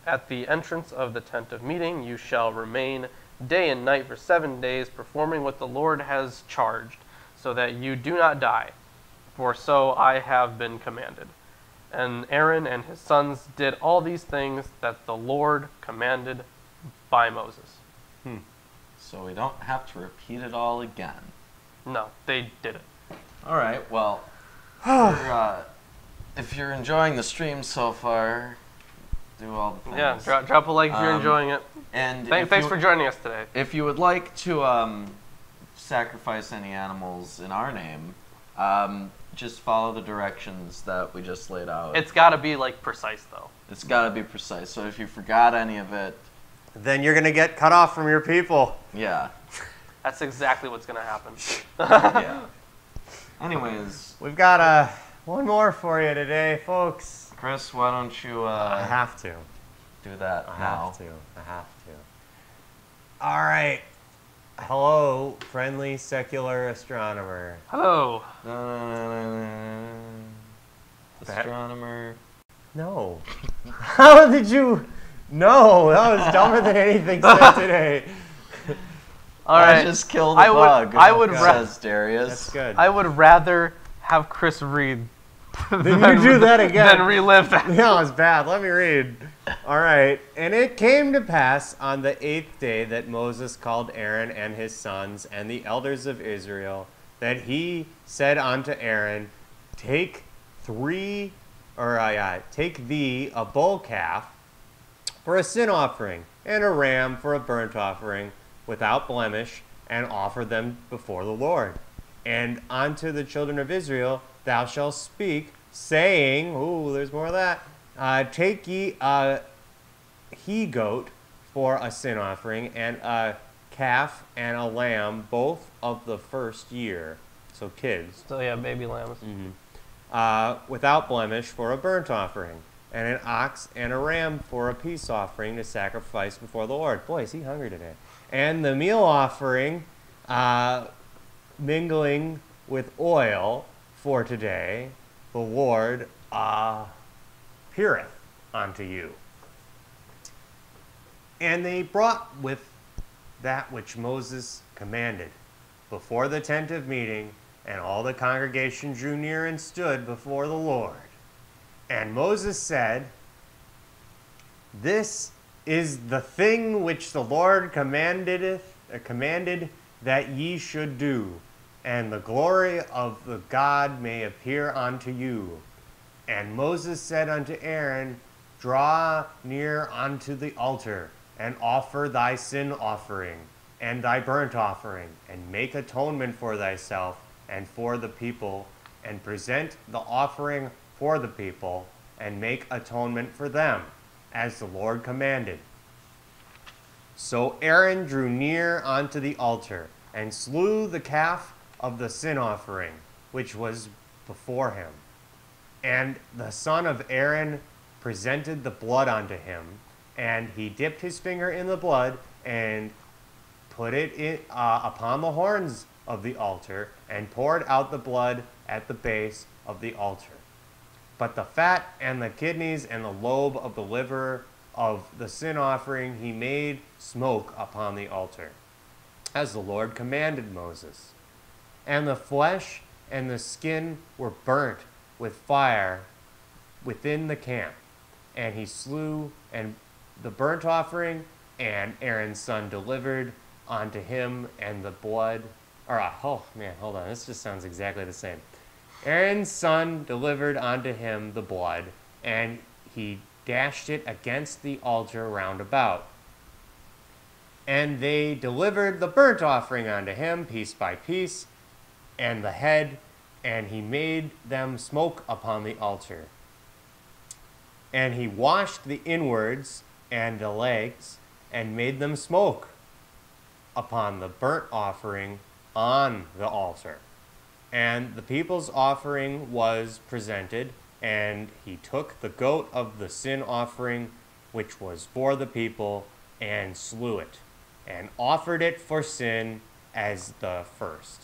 At the entrance of the tent of meeting you shall remain day and night for 7 days, performing what the Lord has charged, so that you do not die, for so I have been commanded. And Aaron and his sons did all these things that the Lord commanded by Moses. So we don't have to repeat it all again. No, they did it. All right, well, if you're enjoying the stream so far, do all the things. Yeah, drop a like if you're enjoying it. And thanks for joining us today. If you would like to sacrifice any animals in our name, just follow the directions that we just laid out. It's got to be, like, precise, though. It's got to be precise. So if you forgot any of it, then you're going to get cut off from your people. Yeah. That's exactly what's going to happen. Yeah. Anyways, We've got one more for you today, folks. Chris, why don't you I have to. do that I now? have to. All right. Hello, friendly secular astronomer. Hello. Astronomer. No. How did you? No, that was dumber than anything said today. All right. I just killed a bug. I would says Darius. That's good. I would rather have Chris read Then you do that again. than relive that. No, it's bad. Let me read. All right. And it came to pass on the 8th day that Moses called Aaron and his sons and the elders of Israel, that he said unto Aaron, take thee a bull calf for a sin offering, and a ram for a burnt offering, without blemish, and offer them before the Lord. And unto the children of Israel thou shalt speak, saying, ooh, there's more of that, take ye a he-goat for a sin offering, and a calf and a lamb, both of the first year, so kids, So yeah, baby lambs. without blemish for a burnt offering, and an ox and a ram for a peace offering to sacrifice before the Lord. Boy, is he hungry today. And the meal offering, mingling with oil for today, the Lord appeareth unto you. And they brought with that which Moses commanded before the tent of meeting, and all the congregation drew near and stood before the Lord. And Moses said, this is the thing which the Lord commanded that ye should do, and the glory of the God may appear unto you. And Moses said unto Aaron, draw near unto the altar, and offer thy sin offering, and thy burnt offering, and make atonement for thyself and for the people, and present the offering for the people, and make atonement for them, as the Lord commanded. So Aaron drew near unto the altar, and slew the calf of the sin offering, which was before him. And the son of Aaron presented the blood unto him, and he dipped his finger in the blood, and put it upon the horns of the altar, and poured out the blood at the base of the altar. But the fat and the kidneys and the lobe of the liver of the sin offering he made smoke upon the altar, as the Lord commanded Moses. And the flesh and the skin were burnt with fire within the camp. And he slew and the burnt offering, and Aaron's son delivered unto him, and the blood. Oh man, hold on. This just sounds exactly the same. Aaron's son delivered unto him the blood, and he dashed it against the altar round about. And they delivered the burnt offering unto him, piece by piece, and the head, and he made them smoke upon the altar. And he washed the inwards and the legs, and made them smoke upon the burnt offering on the altar. And the people's offering was presented, and he took the goat of the sin offering, which was for the people, and slew it, and offered it for sin as the first.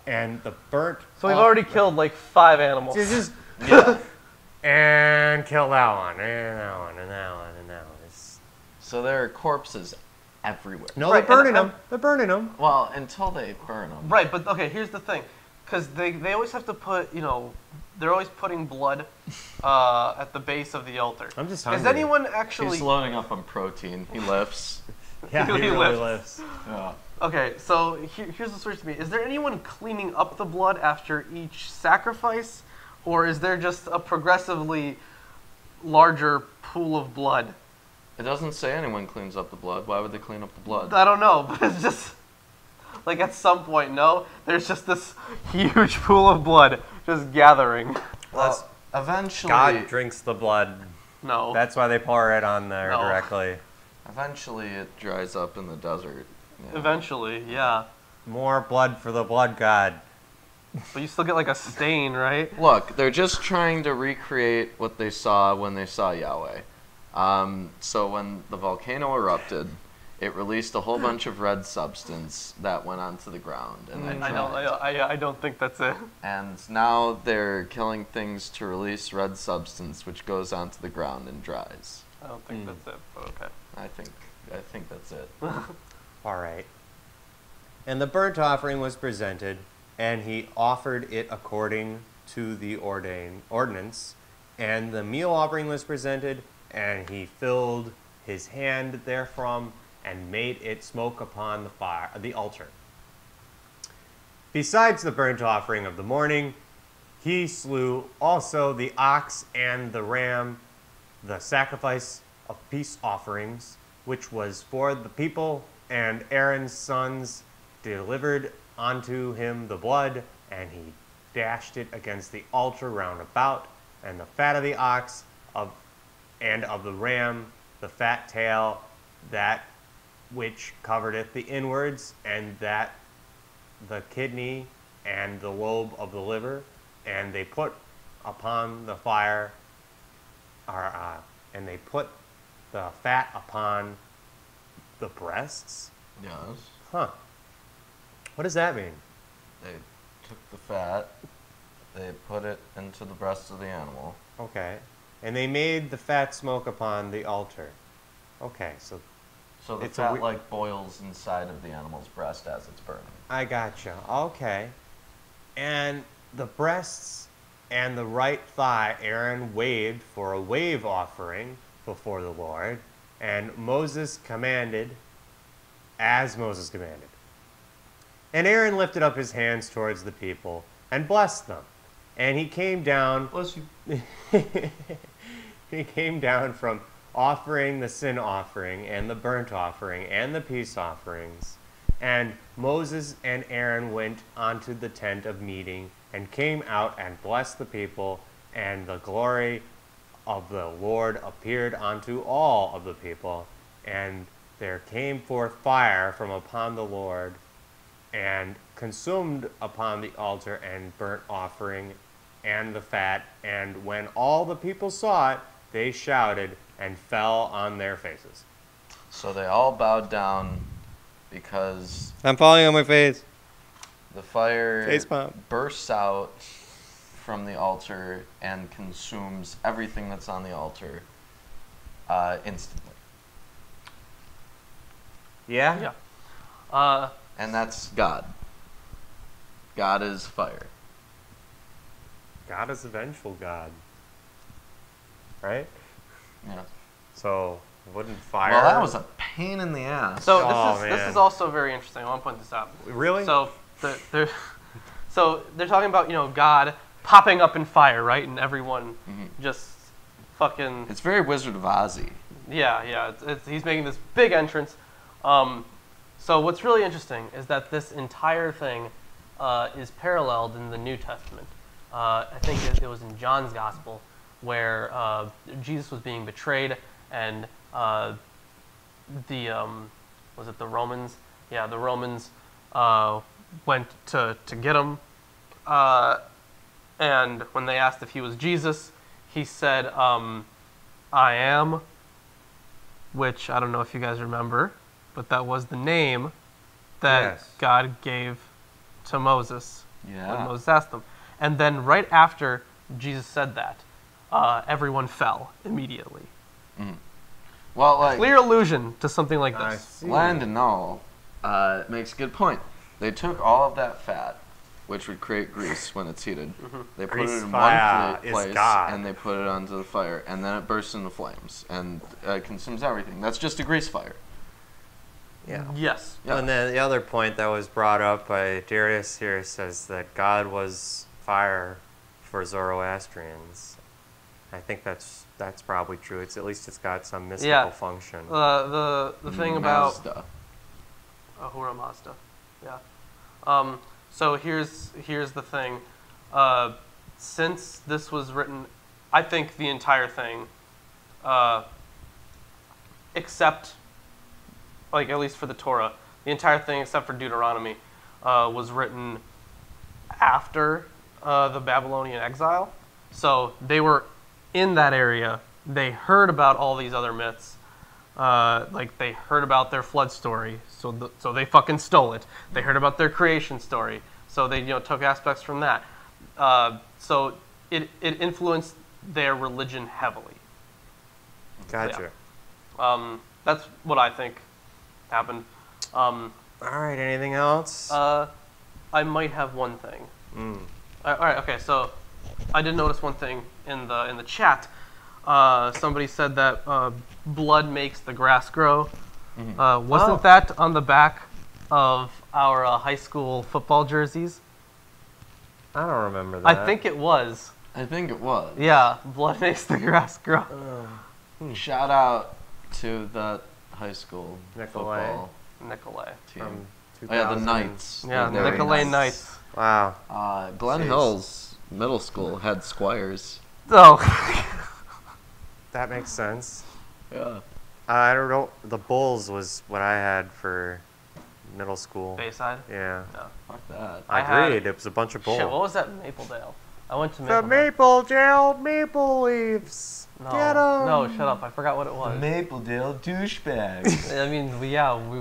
And the burnt So we've already killed like 5 animals. Yeah. And kill that one, and that one, and that one, and that one. So there are corpses everywhere. No, Right, they're burning and- them. They're burning them. Well, until they burn them. Right, but okay, here's the thing. Because they always have to put, they're always putting blood at the base of the altar. I'm just Has hungry. anyone actually... He's loading up on protein. He lifts. Yeah, he He really lifts. lives. Yeah. Okay, so here's the switch to me. Is there anyone cleaning up the blood after each sacrifice? Or is there just a progressively larger pool of blood? It doesn't say anyone cleans up the blood. Why would they clean up the blood? I don't know, but it's just... Like at some point, no? There's just this huge pool of blood just gathering. Well, eventually... God drinks the blood. No. That's why they pour it on there No. directly. Eventually, it dries up in the desert. Yeah. Eventually, yeah. More blood for the blood god. But you still get like a stain, right? Look, they're just trying to recreate what they saw when they saw Yahweh. So when the volcano erupted, it released a whole bunch of red substance that went onto the ground, and then I don't think that's it. And now they're killing things to release red substance, which goes onto the ground and dries. I don't think that's it, but okay. I think that's it. All right. And the burnt offering was presented, and he offered it according to the ordinance. And the meal offering was presented, and he filled his hand therefrom, and made it smoke upon the altar. Besides the burnt offering of the morning, he slew also the ox and the ram, the sacrifice of peace offerings, which was for the people, and Aaron's sons delivered unto him the blood, and he dashed it against the altar round about, and the fat of the ox and of the ram, the fat tail, that which covereth the inwards, and that the kidney and the lobe of the liver, and they put upon the fire, and they put the fat upon the breasts. Yes. Huh. What does that mean? They took the fat, they put it into the breast of the animal. Okay. And they made the fat smoke upon the altar. Okay, so the it's fat like boils inside of the animal's breast as it's burning. I gotcha. Okay. And the breasts and the right thigh Aaron waved for a wave offering before the Lord, and Moses commanded, as Moses commanded. And Aaron lifted up his hands towards the people and blessed them. And he came down. Bless you. He came down from offering the sin offering and the burnt offering and the peace offerings. And Moses and Aaron went unto the tent of meeting and came out and blessed the people, and the glory of the Lord appeared unto all of the people. And there came forth fire from upon the Lord, and consumed upon the altar and burnt offering and the fat. And when all the people saw it, they shouted and fell on their faces. So they all bowed down because I'm falling on my face. the fire Facepalm. bursts out from the altar and consumes everything that's on the altar instantly. Yeah? Yeah. And that's God. God is fire. God is a vengeful God. Right? Yeah. So, wouldn't fire... Well, that was a pain in the ass. So Oh, this man. is also very interesting. I want to point this out. Really? So they're talking about, God popping up in fire, right? And everyone just fucking... It's very Wizard of Ozzy. Yeah. He's making this big entrance. So what's really interesting is that this entire thing is paralleled in the New Testament. I think it was in John's Gospel where Jesus was being betrayed, and was it the Romans? Yeah, the Romans went to get him, and when they asked if he was Jesus, he said, "I am," which I don't know if you guys remember, but that was the name that God gave to Moses when Moses asked him. And then right after Jesus said that, everyone fell immediately. Well, like Clear allusion to something like I this. see. Landonol makes a good point. They took all of that fat, which would create grease when it's heated. They put Grease it in fire one is place, God. and they put it onto the fire, and then it bursts into flames and consumes everything. That's just a grease fire. Yeah. Yes. Yeah. And then the other point that was brought up by Darius here says that God was fire for Zoroastrians. I think that's probably true. It's at least it's got some mystical function. The thing about Mazda. Ahura Mazda. Yeah. So here's the thing. Since this was written, I think the entire thing, except like at least for the Torah, the entire thing except for Deuteronomy was written after the Babylonian exile. So they were in that area. They heard about all these other myths. Like they heard about their flood story, so they fucking stole it. They heard about their creation story, so they took aspects from that. So it influenced their religion heavily. Gotcha. Yeah. That's what I think happened. All right. Anything else? I might have one thing. All right. Okay. So I did notice one thing in the chat. Somebody said that blood makes the grass grow. Wasn't that on the back of our high school football jerseys? I don't remember that. I think it was. I think it was. Yeah, blood makes the grass grow. Shout out to that high school football Nicolay. team. From Oh yeah, the 2000. Knights. Yeah, The very Nicolay Knights. Wow. Glen Jeez. Hills Middle School had Squires. So, That makes sense. Yeah. I don't know. The Bulls was what I had for middle school. Bayside? Yeah. No. Fuck that. I had- agreed. It was a bunch of Bulls. Shit, what was that in Mapledale? I went to The Mapledale. Maple Jail Maple Leafs. No, Get 'em. no, shut up. I forgot what it was. Mapledale douchebags. I mean, we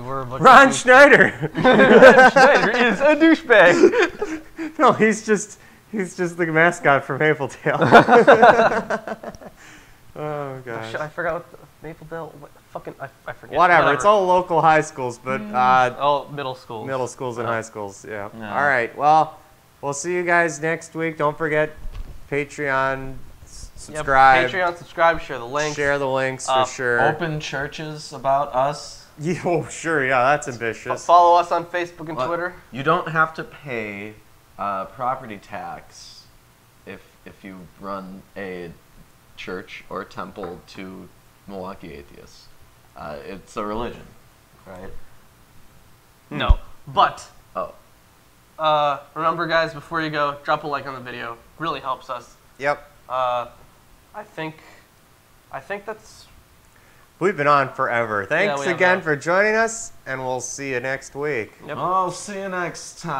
were a bunch Ron of Schneider. Schneider is a douchebag. No, he's just the mascot for Mapledale. Oh gosh. Shit, I forgot what Mapledale. What, fucking, I forget. Whatever. It's all local high schools, but Oh, middle school. middle schools and high schools. Yeah. No. All right. Well, we'll see you guys next week. Don't forget Patreon. Subscribe. Patreon, subscribe, share the links. Share the links for sure. Open churches about us. Yeah, oh, sure. Yeah, that's ambitious. Follow us on Facebook and But Twitter. You don't have to pay property tax if you run a church or temple to Milwaukee atheists. It's a religion, right? No, but Oh. remember, guys, before you go, drop a like on the video. Really helps us. Yep. I think that's. We've been on forever. Thanks we have again that. for joining us, and we'll see you next week. Yep. I'll see you next time.